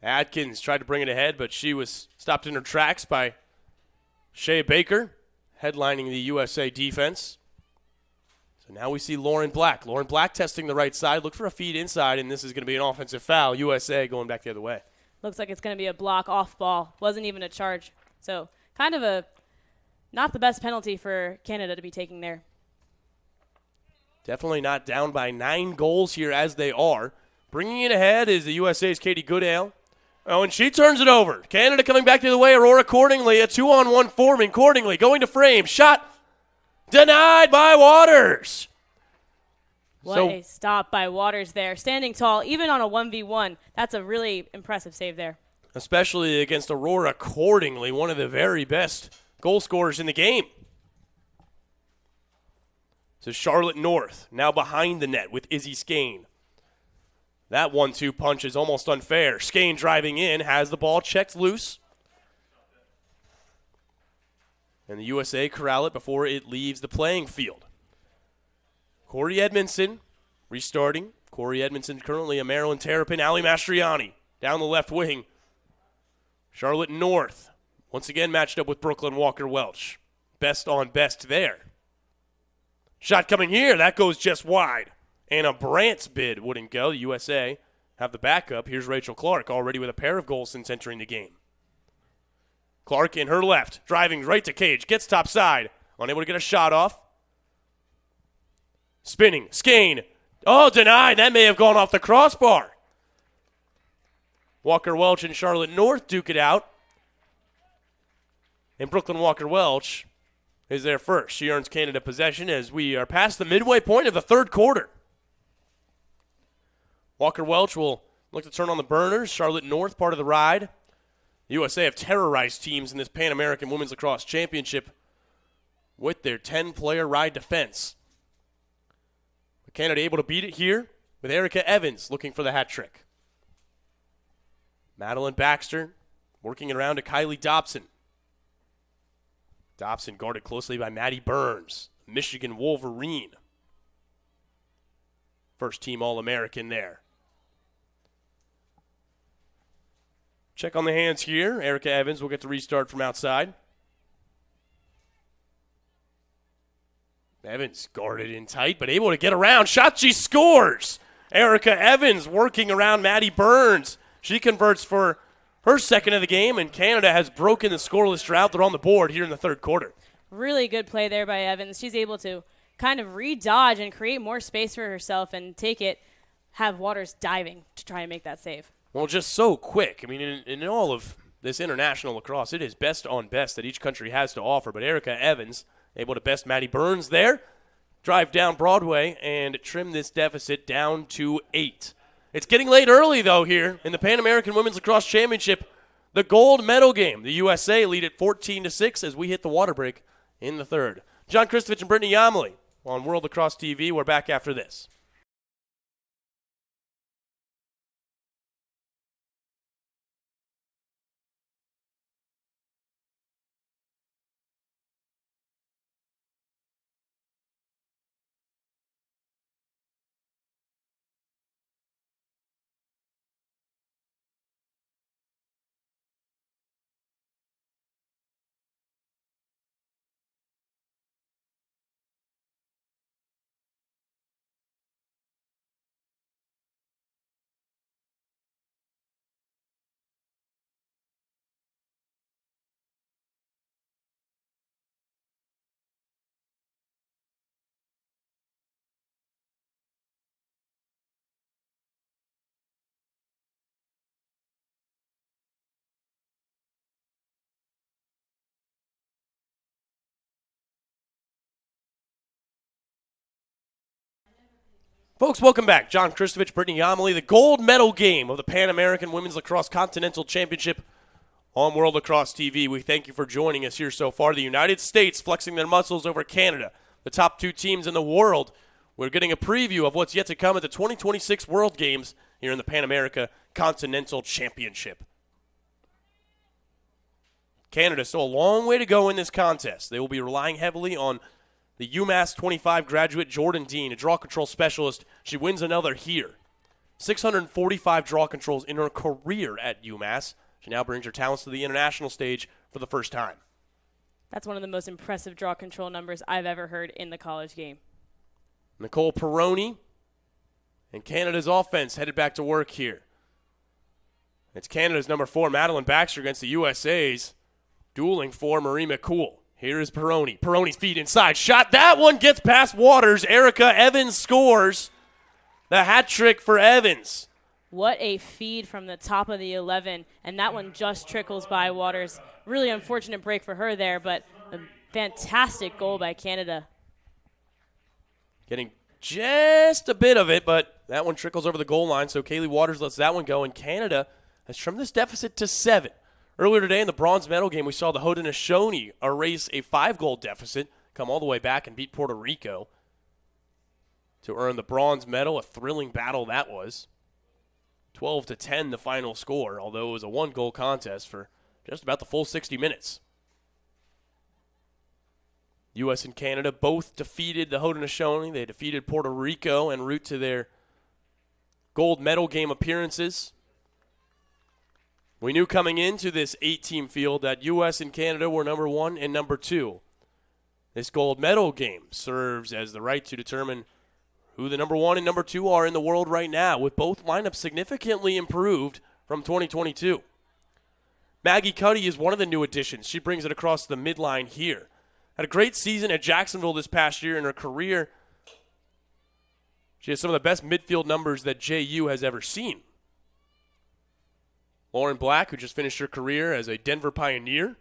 Adkins tried to bring it ahead, but she was stopped in her tracks by Shea Baker, headlining the USA defense. So now we see Lauren Black. Lauren Black testing the right side. Look for a feed inside, and this is going to be an offensive foul. USA going back the other way. Looks like it's going to be a block off ball. Wasn't even a charge. So kind of a not the best penalty for Canada to be taking there. Definitely not down by 9 goals here as they are. Bringing it ahead is the USA's Katie Goodale. Oh, and she turns it over. Canada coming back the other way. Aurora Cordingley, a 2-on-1 forming. Cordingley going to frame. Shot denied by Waters. What a stop by Waters there. Standing tall, even on a 1v1. That's a really impressive save there. Especially against Aurora Cordingley, one of the very best goal scorers in the game. So Charlotte North now behind the net with Izzy Skane. That 1-2 punch is almost unfair. Skane driving in, has the ball checked loose. And the USA corral it before it leaves the playing field. Corey Edmondson restarting. Corey Edmondson currently a Maryland Terrapin. Ali Mastriani down the left wing. Charlotte North once again matched up with Brooklyn Walker-Welch. Best on best there. Shot coming here. That goes just wide. Anna Brandt's bid wouldn't go. The USA have the backup. Here's Rachel Clark already with a pair of goals since entering the game. Clark in her left, driving right to cage, gets top side, unable to get a shot off. Spinning, Skane. Oh, denied. That may have gone off the crossbar. Walker-Welch and Charlotte North duke it out. And Brooklyn Walker-Welch is there first. She earns Canada possession as we are past the midway point of the third quarter. Walker-Welch will look to turn on the burners. Charlotte North part of the ride. The USA have terrorized teams in this Pan American Women's Lacrosse Championship with their 10-player ride defense. But Canada able to beat it here with Erica Evans looking for the hat trick. Madeline Baxter working it around to Kylie Dobson. Dobson guarded closely by Maddie Burns, Michigan Wolverine. first-team All-American there. Check on the hands here. Erica Evans will get the restart from outside. Evans guarded in tight, but able to get around. Shot, she scores! Erica Evans working around Maddie Burns. She converts for her second of the game, and Canada has broken the scoreless drought. They're on the board here in the third quarter. Really good play there by Evans. She's able to kind of re-dodge and create more space for herself and have Waters diving to try and make that save. Well, just so quick. I mean, in all of this international lacrosse, it is best on best that each country has to offer. But Erica Evans able to best Maddie Burns there, drive down Broadway, and trim this deficit down to 8. It's getting late early, though, here in the Pan American Women's Lacrosse Championship. The gold medal game. The USA lead at 14-6 as we hit the water break in the third. John Kristovich and Brittany Yamley on World Lacrosse TV. We're back after this. Folks, welcome back. John Kristovich, Brittany Yamley, the gold medal game of the Pan American Women's Lacrosse Continental Championship on World Lacrosse TV. We thank you for joining us here so far. The United States flexing their muscles over Canada, the top 2 teams in the world. We're getting a preview of what's yet to come at the 2026 World Games here in the Pan America Continental Championship. Canada still a long way to go in this contest. They will be relying heavily on the UMass 25 graduate Jordan Dean, a draw control specialist. She wins another here. 645 draw controls in her career at UMass. She now brings her talents to the international stage for the first time. That's one of the most impressive draw control numbers I've ever heard in the college game. Nicole Peroni and Canada's offense headed back to work here. It's Canada's number 4, Madeline Baxter, against the USA's dueling for Marie McCool. Here is Peroni. Peroni's feet inside. Shot. That one gets past Waters. Erica Evans scores. The hat trick for Evans. What a feed from the top of the 11, and that one just trickles by Waters. Really unfortunate break for her there, but a fantastic goal by Canada. Getting just a bit of it, but that one trickles over the goal line, so Kaylee Waters lets that one go, and Canada has trimmed this deficit to 7. Earlier today in the bronze medal game, we saw the Haudenosaunee erase a 5-goal deficit, come all the way back and beat Puerto Rico to earn the bronze medal. A thrilling battle that was. 12-10 the final score, although it was a 1-goal contest for just about the full 60 minutes. U.S. and Canada both defeated the Haudenosaunee. They defeated Puerto Rico en route to their gold medal game appearances. We knew coming into this 8-team field that U.S. and Canada were number 1 and number 2. This gold medal game serves as the right to determine who the number 1 and number 2 are in the world right now, with both lineups significantly improved from 2022. Maggie Cuddy is one of the new additions. She brings it across the midline here. Had a great season at Jacksonville this past year in her career. She has some of the best midfield numbers that JU has ever seen. Lauren Black, who just finished her career as a Denver Pioneer,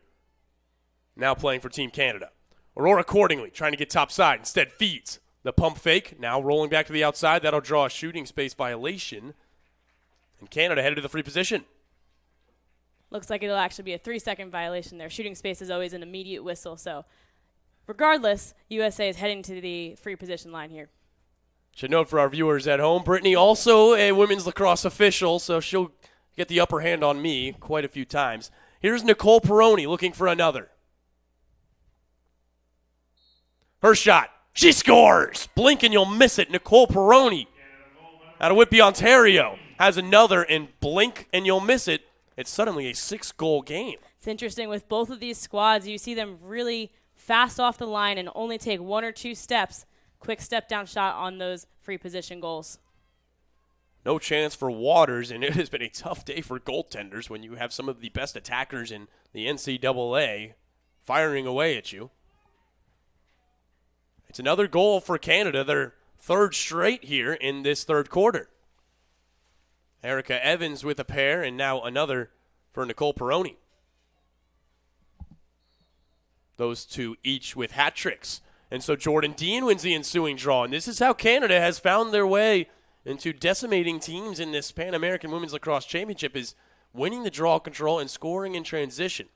now playing for Team Canada. Aurora Cordingley trying to get topside, instead feeds. The pump fake, now rolling back to the outside. That'll draw a shooting space violation. And Canada headed to the free position. Looks like it'll actually be a 3-second violation there. Shooting space is always an immediate whistle, so regardless, USA is heading to the free position line here. Should note for our viewers at home, Brittany also a women's lacrosse official, so she'll get the upper hand on me quite a few times. Here's Nicole Peroni looking for another. Her shot. She scores. Blink and you'll miss it. Nicole Peroni Out of Whitby, Ontario, has another, and blink and you'll miss it. It's suddenly a 6-goal game. It's interesting with both of these squads. You see them really fast off the line and only take 1 or 2 steps. Quick step down shot on those free position goals. No chance for Waters, and it has been a tough day for goaltenders when you have some of the best attackers in the NCAA firing away at you. It's another goal for Canada, their 3rd straight here in this 3rd quarter. Erica Evans with a pair, and now another for Nicole Peroni. Those two each with hat tricks. And so Jordan Dean wins the ensuing draw, and this is how Canada has found their way into decimating teams in this Pan American Women's Lacrosse Championship, is winning the draw control and scoring in transition.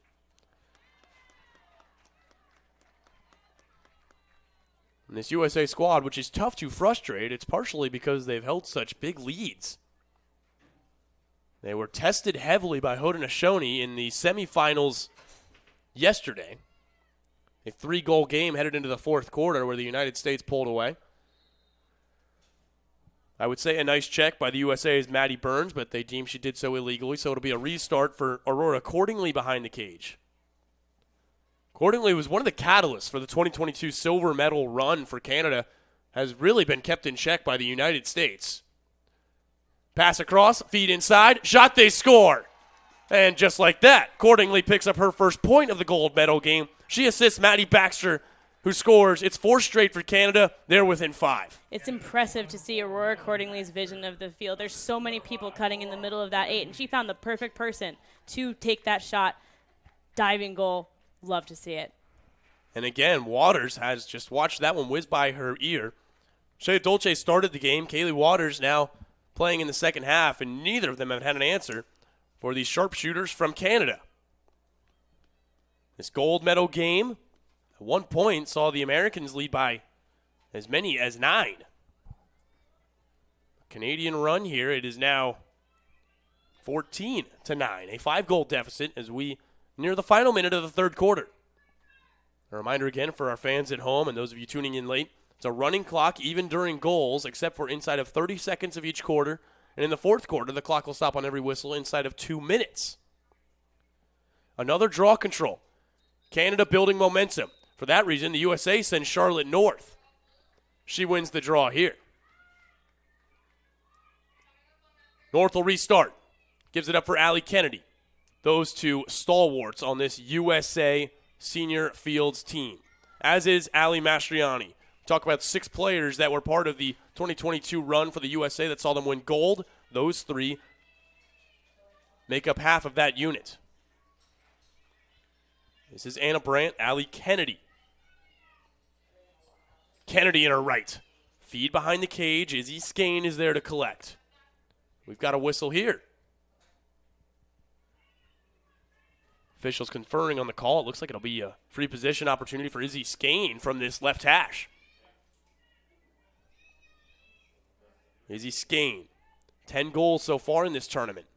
And this USA squad, which is tough to frustrate, it's partially because they've held such big leads. They were tested heavily by Haudenosaunee in the semifinals yesterday. A 3-goal game headed into the 4th quarter where the United States pulled away. I would say a nice check by the USA's Maddie Burns, but they deem she did so illegally, so it'll be a restart for Aurora Cordingley behind the cage. Cordingley was one of the catalysts for the 2022 silver medal run for Canada, has really been kept in check by the United States. Pass across, feed inside, shot, they score. And just like that, Cordingley picks up her first point of the gold medal game. She assists Maddie Baxter, who scores. It's 4 straight for Canada. They're within 5. It's impressive to see Aurora Cordingley's vision of the field. There's so many people cutting in the middle of that 8, and she found the perfect person to take that shot. Diving goal. Love to see it. And again, Waters has just watched that one whiz by her ear. Shea Dolce started the game. Kaylee Waters now playing in the second half, and neither of them have had an answer for these sharpshooters from Canada. This gold medal game, at one point, saw the Americans lead by as many as 9. Canadian run here, it is now 14-9, a 5-goal deficit as we near the final minute of the 3rd quarter. A reminder again for our fans at home and those of you tuning in late, it's a running clock even during goals, except for inside of 30 seconds of each quarter. And in the 4th quarter, the clock will stop on every whistle inside of 2 minutes. Another draw control. Canada building momentum. For that reason, the USA sends Charlotte North. She wins the draw here. North will restart. Gives it up for Allie Kennedy. Those two stalwarts on this USA senior fields team, as is Allie Mastriani. Talk about 6 players that were part of the 2022 run for the USA that saw them win gold. Those 3 make up half of that unit. This is Anna Brandt, Allie Kennedy. Kennedy in her right. Feed behind the cage. Izzy Skane is there to collect. We've got a whistle here. Officials conferring on the call. It looks like it'll be a free position opportunity for Izzy Skane from this left hash. Izzy Skane, 10 goals so far in this tournament.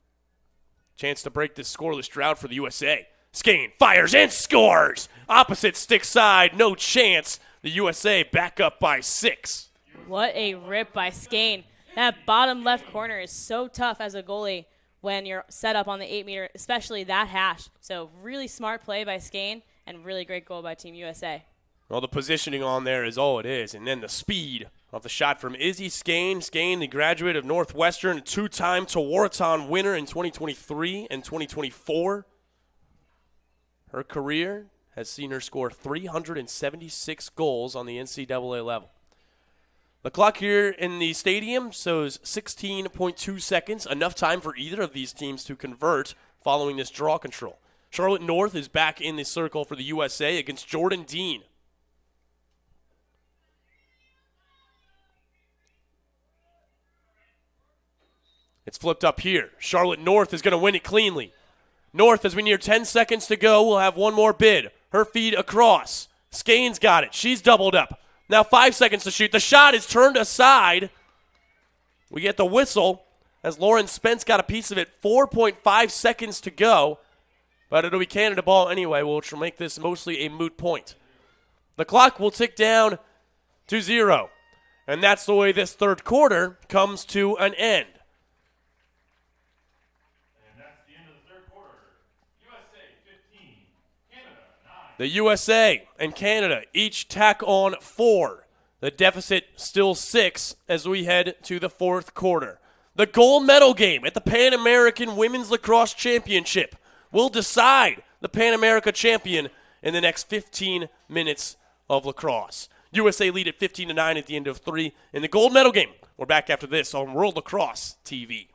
Chance to break this scoreless drought for the USA. Skane fires and scores! Opposite stick side, no chance. The USA back up by 6. What a rip by Skane. That bottom left corner is so tough as a goalie when you're set up on the 8-meter, especially that hash. So really smart play by Skane and really great goal by Team USA. Well, the positioning on there is all it is. And then the speed of the shot from Izzy Skane. Skane, the graduate of Northwestern, 2-time Tewaaraton winner in 2023 and 2024. Her career has seen her score 376 goals on the NCAA level. The clock here in the stadium shows 16.2 seconds, enough time for either of these teams to convert following this draw control. Charlotte North is back in the circle for the USA against Jordan Dean. It's flipped up here. Charlotte North is going to win it cleanly. North, as we near 10 seconds to go, will have one more bid. Her feed across. Skane's got it. She's doubled up. Now 5 seconds to shoot. The shot is turned aside. We get the whistle as Lauren Spence got a piece of it. 4.5 seconds to go. But it'll be Canada ball anyway, which will make this mostly a moot point. The clock will tick down to 0. And that's the way this third quarter comes to an end. And that's the end of the third quarter. USA 15, Canada 9. The USA and Canada each tack on 4. The deficit still 6 as we head to the fourth quarter. The gold medal game at the Pan American Women's Lacrosse Championship will decide the Pan America champion in the next 15 minutes of lacrosse. USA lead at 15-9 at the end of 3 in the gold medal game. We're back after this on World Lacrosse TV.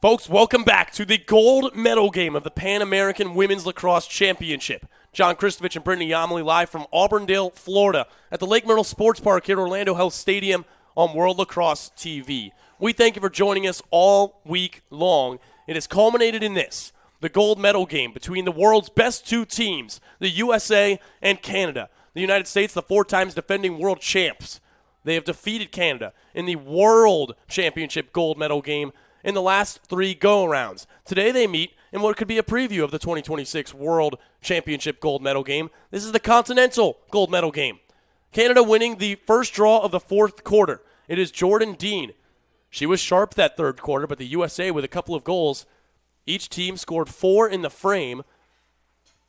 Folks, welcome back to the gold medal game of the Pan American Women's Lacrosse Championship. John Kristovich and Brittany Yamley live from Auburndale, Florida at the Lake Myrtle Sports Park here at Orlando Health Stadium on World Lacrosse TV. We thank you for joining us all week long. It has culminated in this, the gold medal game between the world's best 2 teams, the USA and Canada. The United States, the 4 times defending world champs. They have defeated Canada in the World Championship gold medal game in the last 3 go-arounds. Today they meet in what could be a preview of the 2026 World Championship gold medal game. This is the Continental gold medal game. Canada winning the first draw of the fourth quarter. It is Jordan Dean. She was sharp that third quarter, but the USA with a couple of goals. Each team scored 4 in the frame.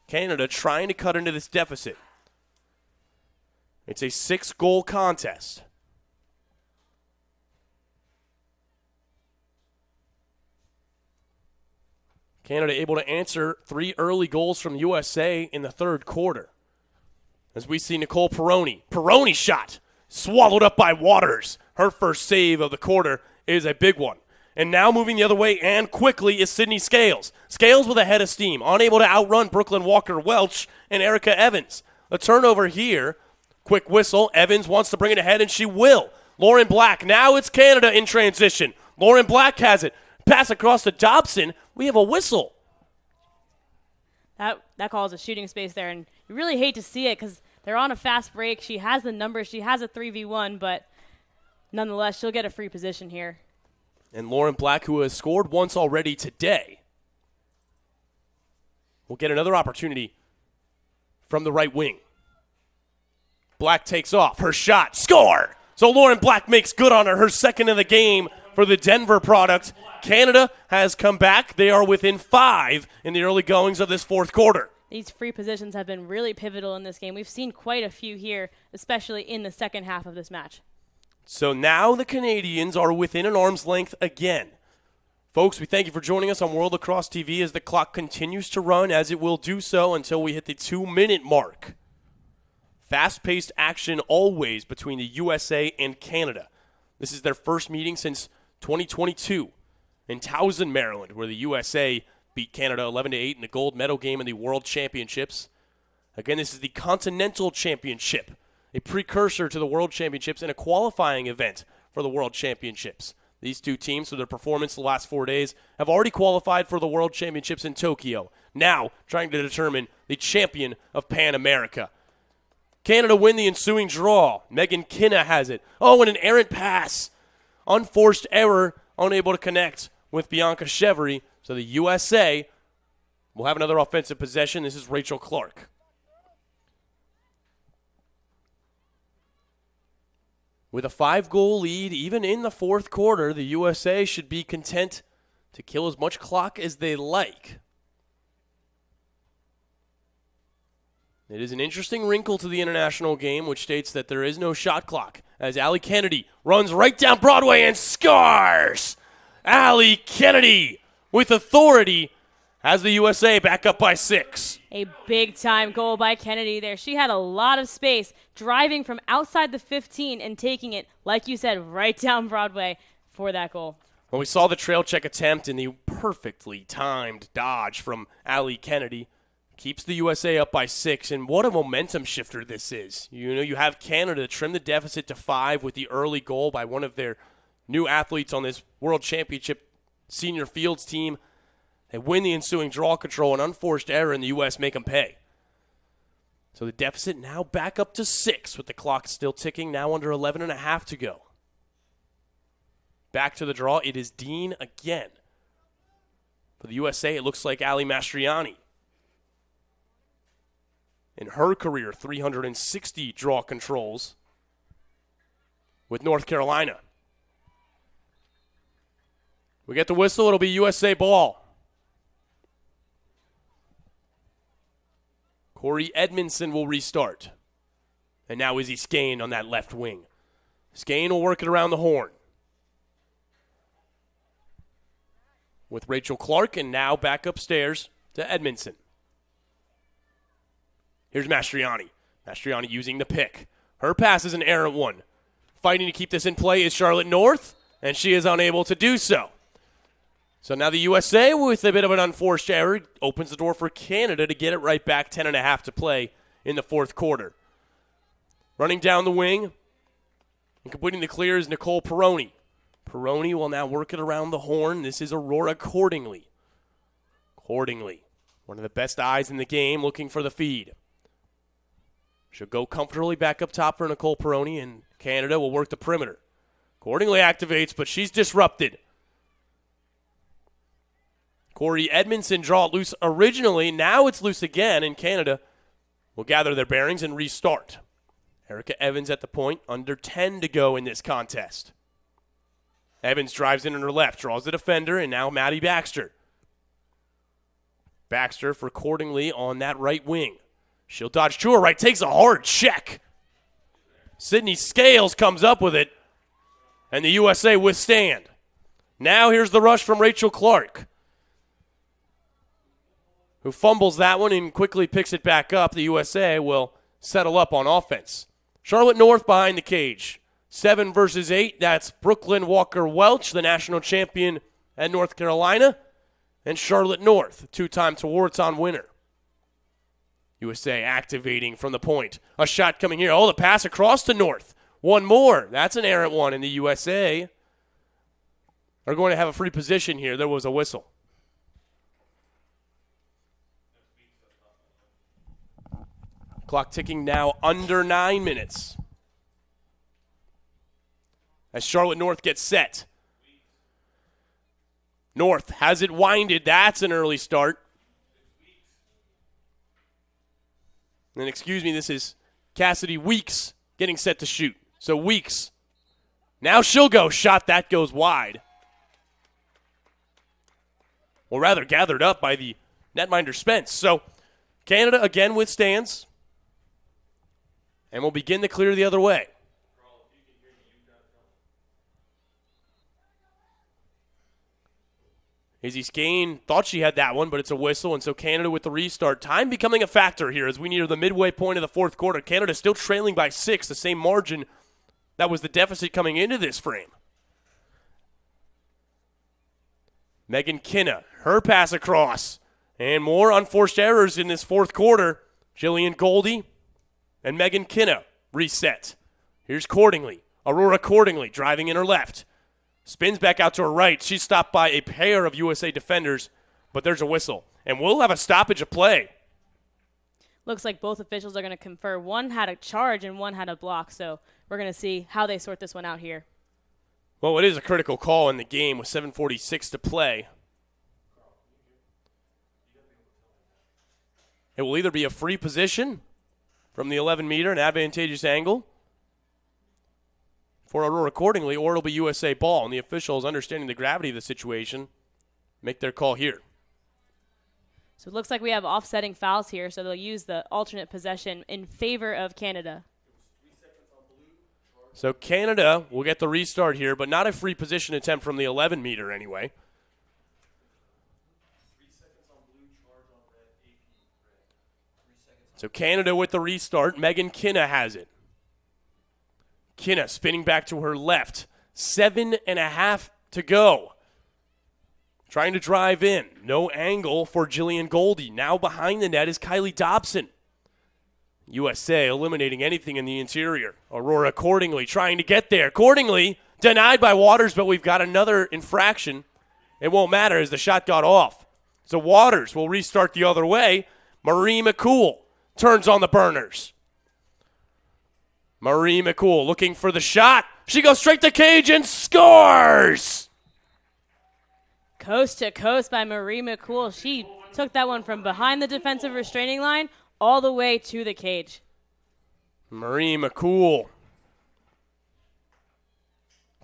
Canada trying to cut into this deficit. It's a 6-goal contest. Canada able to answer 3 early goals from USA in the third quarter. As we see Nicole Peroni. Peroni shot swallowed up by Waters. Her first save of the quarter is a big one. And now moving the other way and quickly is Sydney Scales. Scales with a head of steam, unable to outrun Brooklyn Walker-Welch and Erica Evans. A turnover here. Quick whistle. Evans wants to bring it ahead, and she will. Lauren Black. Now it's Canada in transition. Lauren Black has it. Pass across to Dobson. We have a whistle. That calls a shooting space there, and you really hate to see it because they're on a fast break. She has the numbers. She has a 3v1, but nonetheless, she'll get a free position here. And Lauren Black, who has scored once already today, will get another opportunity from the right wing. Black takes off. Her shot. Score! So Lauren Black makes good on her second of the game for the Denver product. Canada has come back. They are within 5 in the early goings of this fourth quarter. These free positions have been really pivotal in this game. We've seen quite a few here, especially in the second half of this match. So now the Canadians are within an arm's length again. Folks, we thank you for joining us on World Lacrosse TV as the clock continues to run, as it will do so until we hit the 2-minute mark. Fast-paced action always between the USA and Canada. This is their first meeting since 2022 in Towson, Maryland, where the USA beat Canada 11-8 in the gold medal game in the World Championships. Again, this is the Continental Championship, a precursor to the World Championships and a qualifying event for the World Championships. These two teams, through their performance the last 4 days, have already qualified for the World Championships in Tokyo. Now, trying to determine the champion of Pan America. Canada win the ensuing draw. Megan Kinna has it. Oh, and an errant pass. Unforced error, unable to connect with Bianca Chevry. So the USA will have another offensive possession. This is Rachel Clark. With a 5-goal lead, even in the fourth quarter, the USA should be content to kill as much clock as they like. It is an interesting wrinkle to the international game, which states that there is no shot clock, as Allie Kennedy runs right down Broadway and scores! Allie Kennedy, with authority, has the USA back up by 6. A big-time goal by Kennedy there. She had a lot of space, driving from outside the 15 and taking it, like you said, right down Broadway for that goal. Well, we saw the trail check attempt and the perfectly timed dodge from Allie Kennedy. Keeps the USA up by 6, and what a momentum shifter this is. You know, you have Canada trim the deficit to 5 with the early goal by one of their new athletes on this World Championship senior fields team. They win the ensuing draw control, an unforced error, and the U.S. make them pay. So the deficit now back up to 6 with the clock still ticking, now under 11 and a half to go. Back to the draw, it is Dean again. For the USA, it looks like Ali Mastriani. In her career, 360 draw controls with North Carolina. We get the whistle, it'll be USA ball. Corey Edmondson will restart. And now Izzy Skane on that left wing. Skane will work it around the horn. With Rachel Clark, and now back upstairs to Edmondson. Here's Mastriani. Mastriani using the pick. Her pass is an errant one. Fighting to keep this in play is Charlotte North, and she is unable to do so. So now the USA, with a bit of an unforced error, opens the door for Canada to get it right back, 10.5 to play in the fourth quarter. Running down the wing and completing the clear is Nicole Peroni. Peroni will now work it around the horn. This is Aurora Cordingley. Cordingley, one of the best eyes in the game, looking for the feed. She'll go comfortably back up top for Nicole Peroni, and Canada will work the perimeter. Cordingley activates, but she's disrupted. Corey Edmondson draw it loose originally. Now it's loose again, and Canada will gather their bearings and restart. Erica Evans at the point, under 10 to go in this contest. Evans drives in on her left, draws the defender, and now Maddie Baxter. Baxter for Cordingley on that right wing. She'll dodge to her right, takes a hard check. Sydney Scales comes up with it, and the USA withstand. Now here's the rush from Rachel Clark, who fumbles that one and quickly picks it back up. The USA will settle up on offense. Charlotte North behind the cage. 7 versus 8. That's Brooklyn Walker-Welch, the national champion at North Carolina, and Charlotte North, two-time Tewaaraton winner. USA activating from the point. A shot coming here. Oh, the pass across to North. One more. That's an errant one, and the USA are going to have a free position here. There was a whistle. Clock ticking now under 9 minutes. As Charlotte North gets set. North has it winded. That's an early start. And excuse me, this is Cassidy Weeks getting set to shoot. So Weeks. Now she'll go. Shot that goes wide. Or rather gathered up by the netminder Spence. So Canada again withstands. And will begin to clear the other way. Izzy Skane thought she had that one, but it's a whistle, and so Canada with the restart. Time becoming a factor here as we near the midway point of the fourth quarter. Canada still trailing by 6, the same margin that was the deficit coming into this frame. Megan Kinna, her pass across, and more unforced errors in this fourth quarter. Jillian Goldie and Megan Kinna reset. Here's Cordingley. Aurora Cordingley driving in her left. Spins back out to her right. She's stopped by a pair of USA defenders, but there's a whistle. And we'll have a stoppage of play. Looks like both officials are going to confer. One had a charge and one had a block, so we're going to see how they sort this one out here. Well, it is a critical call in the game with 7:46 to play. It will either be a free position from the 11-meter, an advantageous angle for Aurora accordingly, or it'll be USA ball. And the officials, understanding the gravity of the situation, make their call here. So it looks like we have offsetting fouls here, so they'll use the alternate possession in favor of Canada. So Canada will get the restart here, but not a free position attempt from the 11-meter anyway. So Canada with the restart. Megan Kinna has it. Kinna spinning back to her left. 7.5 to go. Trying to drive in. No angle for Jillian Goldie. Now behind the net is Kylie Dobson. USA eliminating anything in the interior. Aurora accordingly trying to get there. Accordingly denied by Waters, but we've got another infraction. It won't matter as the shot got off. So Waters will restart the other way. Marie McCool turns on the burners. Marie McCool looking for the shot. She goes straight to cage and scores! Coast to coast by Marie McCool. She took that one from behind the defensive restraining line all the way to the cage. Marie McCool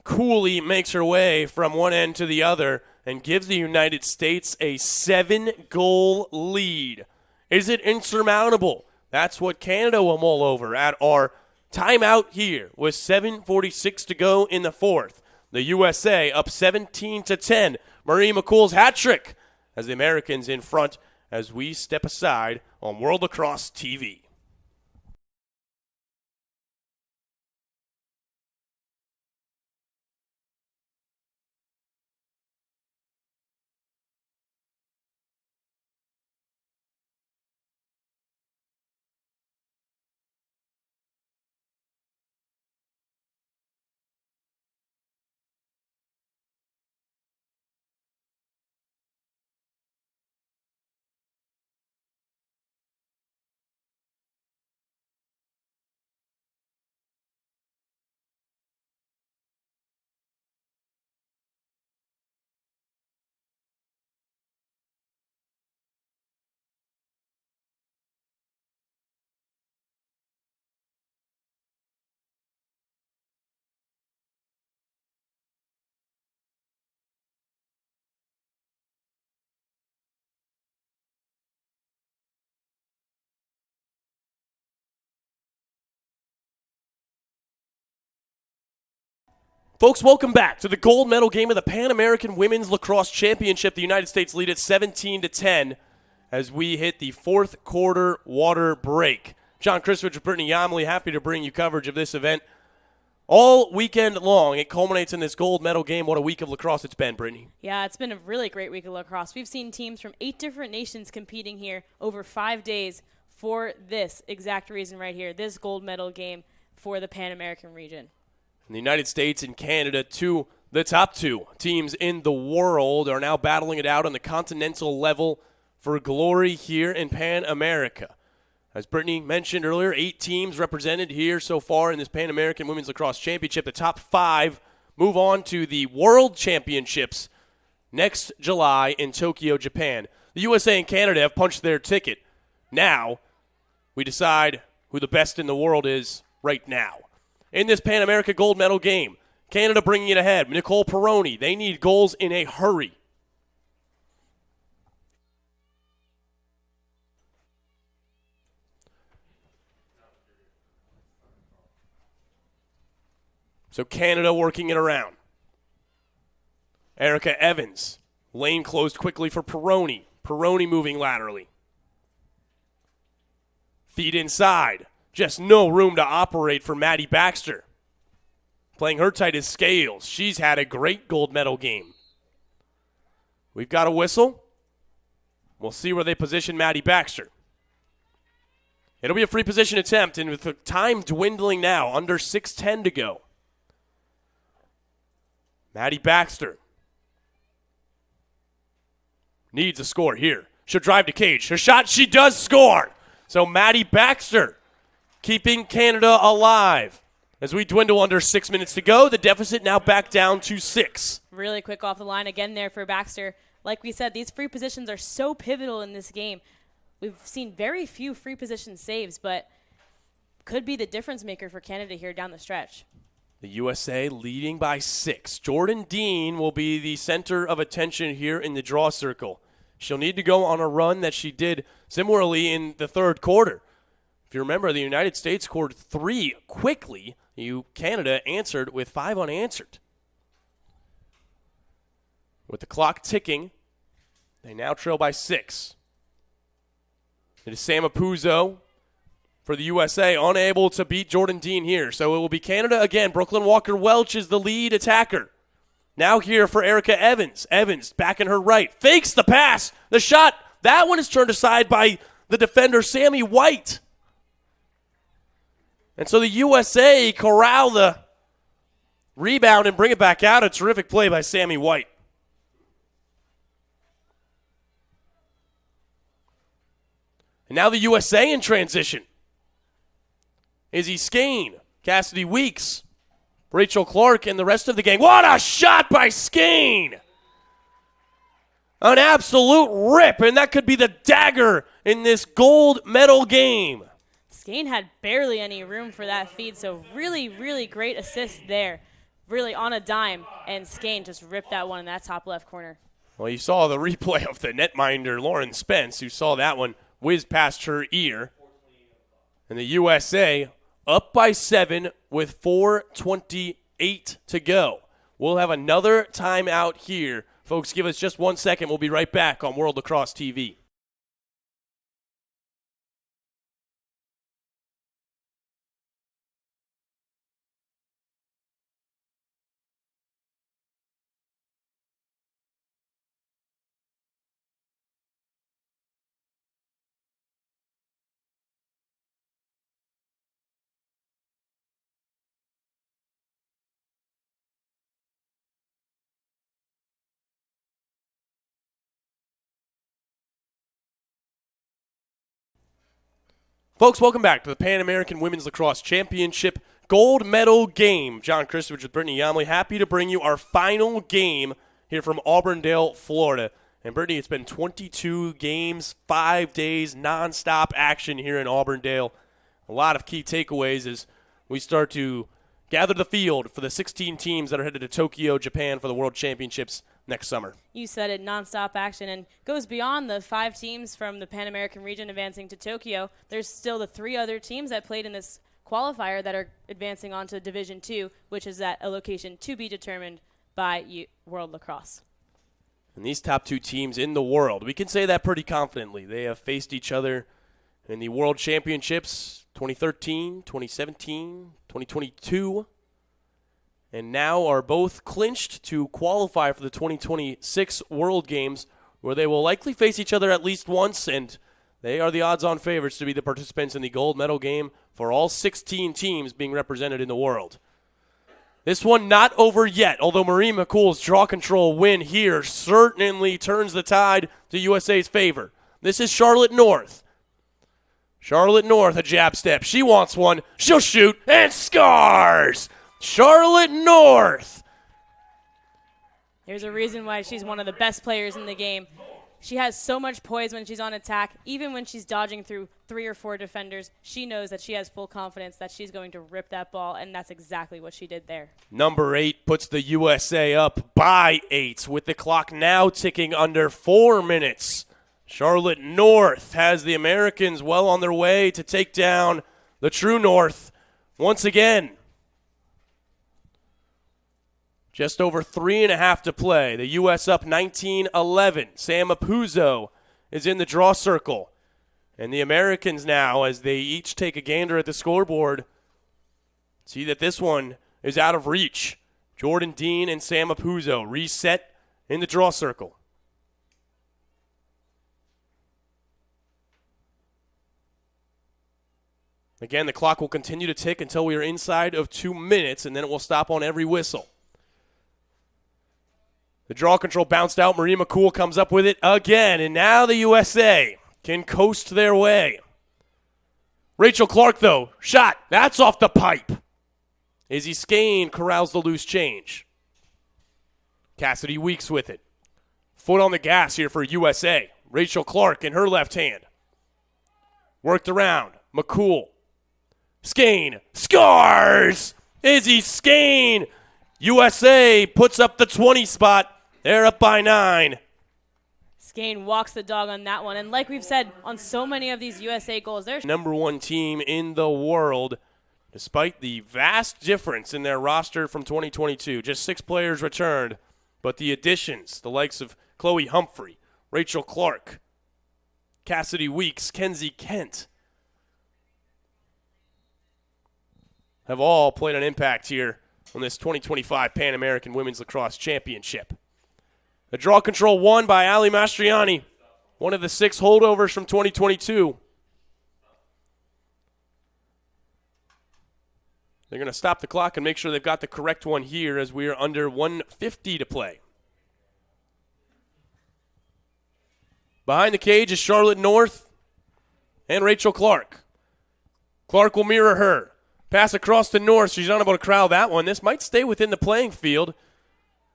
coolly makes her way from one end to the other and gives the United States a 7-goal lead. Is it insurmountable? That's what Canada will mull over at our timeout here with 7:46 to go in the fourth. The USA up 17-10. Marie McCool's hat trick as the Americans in front as we step aside on World Lacrosse TV. Folks, welcome back to the gold medal game of the Pan American Women's Lacrosse Championship. The United States lead at 17-10 as we hit the fourth quarter water break. John Christridge with Brittany Yamley, happy to bring you coverage of this event all weekend long. It culminates in this gold medal game. What a week of lacrosse it's been, Brittany. Yeah, it's been a really great week of lacrosse. We've seen teams from 8 different nations competing here over 5 days for this exact reason right here, this gold medal game for the Pan American region. The United States and Canada, the top two teams in the world, are now battling it out on the continental level for glory here in Pan America. As Brittany mentioned earlier, 8 teams represented here so far in this Pan American Women's Lacrosse Championship. The top 5 move on to the World Championships next July in Tokyo, Japan. The USA and Canada have punched their ticket. Now we decide who the best in the world is right now. In this Pan America gold medal game, Canada bringing it ahead. Nicole Perroni, they need goals in a hurry. So Canada working it around. Erica Evans, lane closed quickly for Perroni. Perroni moving laterally. Feed inside. Just no room to operate for Maddie Baxter. Playing her tight as scales. She's had a great gold medal game. We've got a whistle. We'll see where they position Maddie Baxter. It'll be a free position attempt, and with the time dwindling now, under 6:10 to go. Maddie Baxter needs a score here. She'll drive to cage. Her shot, she does score. So Maddie Baxter keeping Canada alive. As we dwindle under 6 minutes to go, the deficit now back down to 6. Really quick off the line again there for Baxter. Like we said, these free positions are so pivotal in this game. We've seen very few free position saves, but could be the difference maker for Canada here down the stretch. The USA leading by 6. Jordan Dean will be the center of attention here in the draw circle. She'll need to go on a run that she did similarly in the third quarter. If you remember, the United States scored 3 quickly. Canada answered with 5 unanswered. With the clock ticking, they now trail by 6. It is Sam Apuzzo for the USA, unable to beat Jordan Dean here. So it will be Canada again. Brooklyn Walker-Welch is the lead attacker. Now here for Erica Evans. Evans back in her right. Fakes the pass. The shot. That one is turned aside by the defender, Sammy White. And so the USA corral the rebound and bring it back out. A terrific play by Sammy White. And now the USA in transition. Izzy Skane, Cassidy Weeks, Rachel Clark, and the rest of the gang. What a shot by Skane! An absolute rip, and that could be the dagger in this gold medal game. Skane had barely any room for that feed, so really, really great assist there. Really on a dime, and Skane just ripped that one in that top left corner. Well, you saw the replay of the netminder, Lauren Spence, who saw that one whiz past her ear. And the USA up by 7 with 4:28 to go. We'll have another timeout here. Folks, give us just 1 second. We'll be right back on World Lacrosse TV. Folks, welcome back to the Pan American Women's Lacrosse Championship gold medal game. John Kristovich with Brittany Yamley. Happy to bring you our final game here from Auburndale, Florida. And Brittany, it's been 22 games, 5 days, nonstop action here in Auburndale. A lot of key takeaways as we start to gather the field for the 16 teams that are headed to Tokyo, Japan for the World Championships next summer. You said it, nonstop action, and goes beyond the 5 teams from the Pan American region advancing to Tokyo. There's still the 3 other teams that played in this qualifier that are advancing on to Division II, which is at a location to be determined by World Lacrosse. And these top 2 teams in the world, we can say that pretty confidently. They have faced each other in the World Championships 2013, 2017, 2022, and now are both clinched to qualify for the 2026 World Games, where they will likely face each other at least once, and they are the odds-on favorites to be the participants in the gold medal game for all 16 teams being represented in the world. This one not over yet, although Marie McCool's draw control win here certainly turns the tide to USA's favor. This is Charlotte North. Charlotte North, a jab step. She wants one. She'll shoot and scores! Charlotte North. There's a reason why she's one of the best players in the game. She has so much poise when she's on attack. Even when she's dodging through 3 or 4 defenders, she knows that she has full confidence that she's going to rip that ball, and that's exactly what she did there. Number 8 puts the USA up by 8 with the clock now ticking under 4 minutes. Charlotte North has the Americans well on their way to take down the True North once again. Just over 3.5 to play. The U.S. up 19-11. Sam Apuzzo is in the draw circle. And the Americans now, as they each take a gander at the scoreboard, see that this one is out of reach. Jordan Dean and Sam Apuzzo reset in the draw circle. Again, the clock will continue to tick until we are inside of 2 minutes, and then it will stop on every whistle. The draw control bounced out. Marie McCool comes up with it again, and now the USA can coast their way. Rachel Clark, though, shot. That's off the pipe. Izzy Skane corrals the loose change. Cassidy Weeks with it. Foot on the gas here for USA. Rachel Clark in her left hand. Worked around. McCool. Skane scores! Izzy Skane. USA puts up the 20 spot. They're up by 9. Skane walks the dog on that one. And like we've said on so many of these USA goals, they're number 1 team in the world, despite the vast difference in their roster from 2022. Just 6 players returned, but the additions, the likes of Chloe Humphrey, Rachel Clark, Cassidy Weeks, Kenzie Kent, have all played an impact here on this 2025 Pan American Women's Lacrosse Championship. The draw control won by Ali Mastriani, one of the 6 holdovers from 2022. They're going to stop the clock and make sure they've got the correct one here as we are under 1:50 to play. Behind the cage is Charlotte North and Rachel Clark. Clark will mirror her. Pass across to North. She's not able to corral that one. This might stay within the playing field.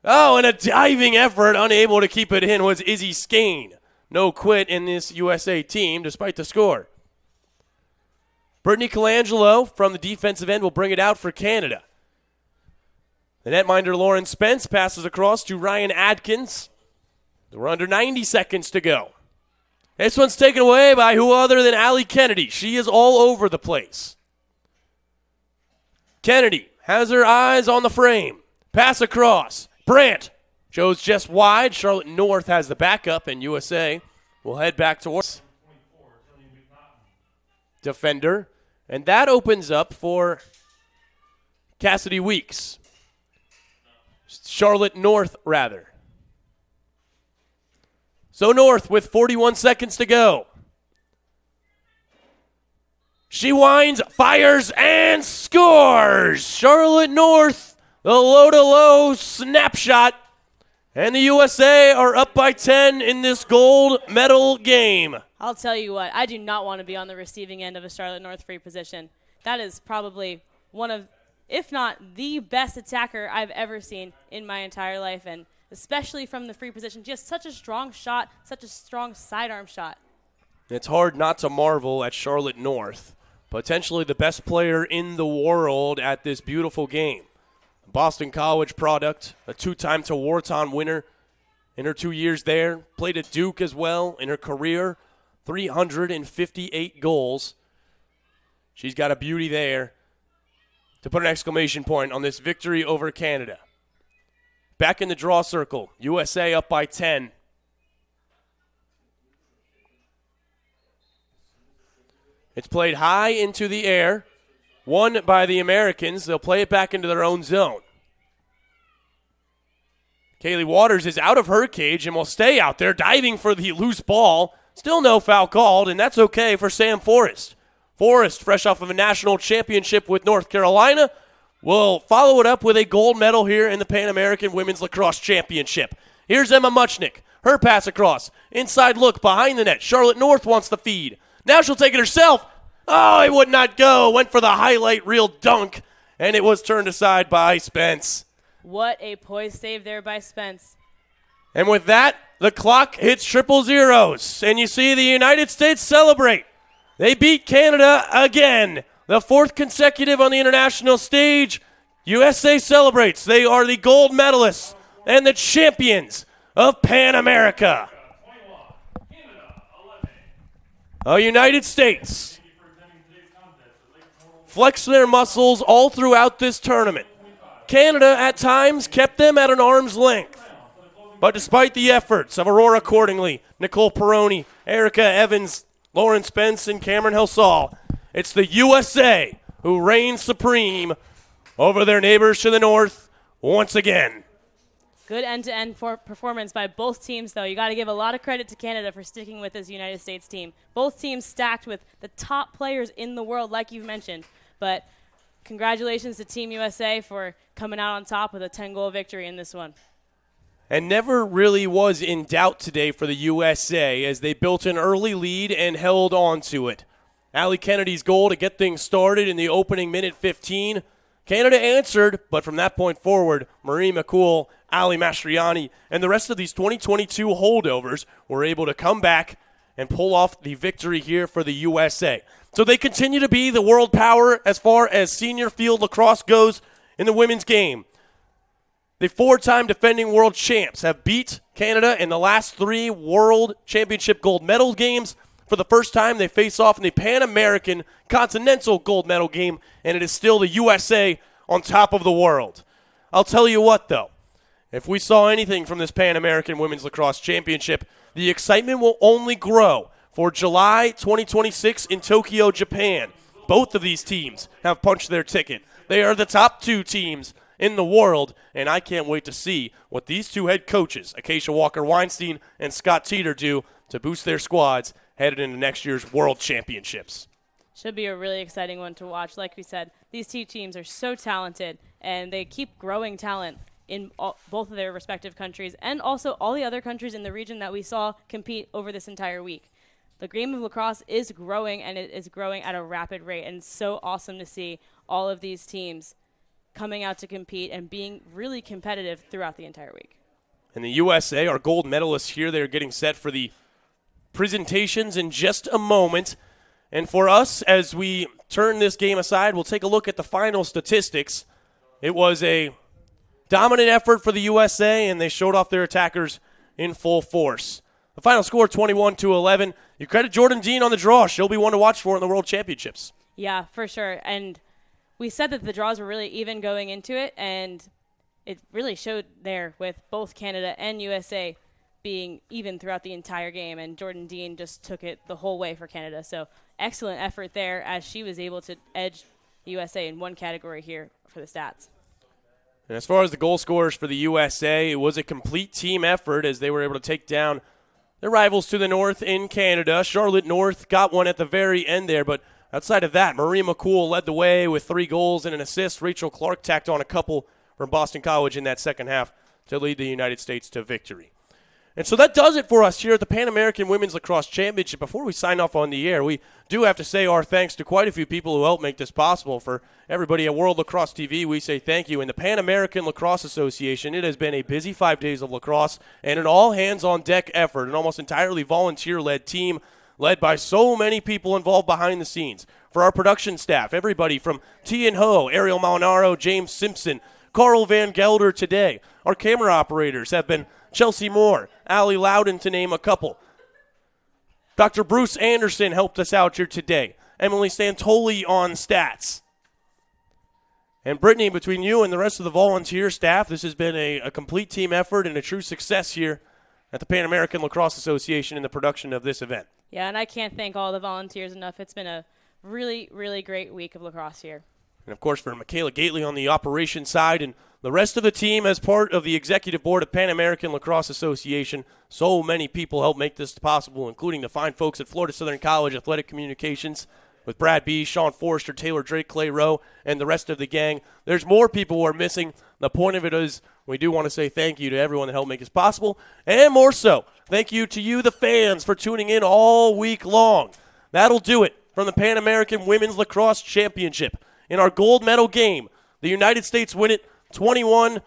Oh, and a diving effort, unable to keep it in, was Izzy Skane. No quit in this USA team despite the score. Brittany Colangelo from the defensive end will bring it out for Canada. The netminder Lauren Spence passes across to Ryan Adkins. We're under 90 seconds to go. This one's taken away by who other than Allie Kennedy. She is all over the place. Kennedy has her eyes on the frame. Pass across. Brandt shows just wide. Charlotte North has the backup, and USA will head back towards defender. And that opens up for Cassidy Weeks. Charlotte North, rather. So North with 41 seconds to go. She winds, fires, and scores! Charlotte North, the low-to-low snapshot. And the USA are up by 10 in this gold medal game. I'll tell you what, I do not want to be on the receiving end of a Charlotte North free position. That is probably one of, if not the best attacker I've ever seen in my entire life, and especially from the free position. Just such a strong shot, such a strong sidearm shot. It's hard not to marvel at Charlotte North, potentially the best player in the world at this beautiful game. A Boston College product, a 2-time Tewaaraton winner in her 2 years there, played at Duke as well in her career, 358 goals. She's got a beauty there to put an exclamation point on this victory over Canada. Back in the draw circle, USA up by 10. It's played high into the air, won by the Americans. They'll play it back into their own zone. Kaylee Waters is out of her cage and will stay out there, diving for the loose ball. Still no foul called, and that's okay for Sam Forrest. Forrest, fresh off of a national championship with North Carolina, will follow it up with a gold medal here in the Pan American Women's Lacrosse Championship. Here's Emma Muchnick. Her pass across. Inside look behind the net. Charlotte North wants the feed. Now she'll take it herself. Oh, it would not go. Went for the highlight reel dunk, and it was turned aside by Spence. What a poise save there by Spence. And with that, the clock hits 000, and you see the United States celebrate. They beat Canada again. The 4th consecutive on the international stage. USA celebrates. They are the gold medalists and the champions of Pan America. The United States flex their muscles all throughout this tournament. Canada, at times, kept them at an arm's length. But despite the efforts of Aurora Cordingley, Nicole Peroni, Erica Evans, Lauren Spence, and Cameron Helsall, it's the USA who reign supreme over their neighbors to the north once again. Good end-to-end performance by both teams, though. You got to give a lot of credit to Canada for sticking with this United States team. Both teams stacked with the top players in the world, like you've mentioned. But congratulations to Team USA for coming out on top with a 10-goal victory in this one. and never really was in doubt today for the USA as they built an early lead and held on to it. Allie Kennedy's goal to get things started in the opening minute 15. Canada answered, but from that point forward, Marie McCool, Ali Mastriani, and the rest of these 2022 holdovers were able to come back and pull off the victory here for the USA. So they continue to be the world power as far as senior field lacrosse goes in the women's game. The 4-time defending world champs have beat Canada in the last 3 World Championship gold medal games. For the first time, they face off in the Pan American Continental gold medal game, and it is still the USA on top of the world. I'll tell you what, though. If we saw anything from this Pan American Women's Lacrosse Championship, the excitement will only grow for July 2026 in Tokyo, Japan. Both of these teams have punched their ticket. They are the top 2 teams in the world, and I can't wait to see what these 2 head coaches, Acacia Walker-Weinstein and Scott Teeter, do to boost their squads headed into next year's World Championships. Should be a really exciting one to watch. Like we said, these 2 teams are so talented, and they keep growing talent in both of their respective countries and also all the other countries in the region that we saw compete over this entire week. The game of lacrosse is growing, and it is growing at a rapid rate, and it's so awesome to see all of these teams coming out to compete and being really competitive throughout the entire week. And the USA, our gold medalists here, they're getting set for the presentations in just a moment. And for us, as we turn this game aside, we'll take a look at the final statistics. It was a dominant effort for the USA, and they showed off their attackers in full force. The final score, 21-11. You credit Jordan Dean on the draw. She'll be one to watch for in the World Championships. Yeah, for sure. And we said that the draws were really even going into it, and it really showed there with both Canada and USA being even throughout the entire game, and Jordan Dean just took it the whole way for Canada. So excellent effort there as she was able to edge the USA in one category here for the stats. And as far as the goal scorers for the USA, it was a complete team effort as they were able to take down their rivals to the north in Canada. Charlotte North got one at the very end there, but outside of that, Marie McCool led the way with 3 goals and an assist. Rachel Clark tacked on a couple from Boston College in that second half to lead the United States to victory. And so that does it for us here at the Pan American Women's Lacrosse Championship. Before we sign off on the air, we do have to say our thanks to quite a few people who helped make this possible. For everybody at World Lacrosse TV, we say thank you. And the Pan American Lacrosse Association, it has been a busy 5 days of lacrosse and an all-hands-on-deck effort, an almost entirely volunteer-led team led by so many people involved behind the scenes. For our production staff, everybody from Tian Ho, Ariel Malinaro, James Simpson, Carl Van Gelder today. Our camera operators have been Chelsea Moore, Allie Loudon, to name a couple. Dr. Bruce Anderson helped us out here today. Emily Santoli on stats. And Brittany, between you and the rest of the volunteer staff, this has been a complete team effort and a true success here at the Pan American Lacrosse Association in the production of this event. Yeah, and I can't thank all the volunteers enough. It's been a really, really great week of lacrosse here. And, of course, for Michaela Gately on the operations side and the rest of the team as part of the executive board of Pan American Lacrosse Association. So many people helped make this possible, including the fine folks at Florida Southern College Athletic Communications with Brad B., Sean Forrester, Taylor Drake, Clay Rowe, and the rest of the gang. There's more people who are missing. The point of it is we do want to say thank you to everyone that helped make this possible. And more so, thank you to you, the fans, for tuning in all week long. That'll do it from the Pan American Women's Lacrosse Championship. In our gold medal game, the United States win it 21-11.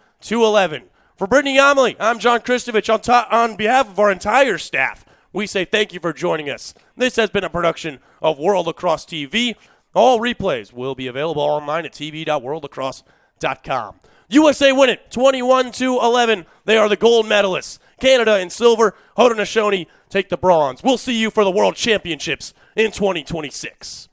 For Brittany Yamley, I'm John Kristovich. On behalf of our entire staff, we say thank you for joining us. This has been a production of World Lacrosse TV. All replays will be available online at tv.worldlacrosse.com. USA win it 21-11. They are the gold medalists. Canada in silver. Haudenosaunee take the bronze. We'll see you for the World Championships in 2026.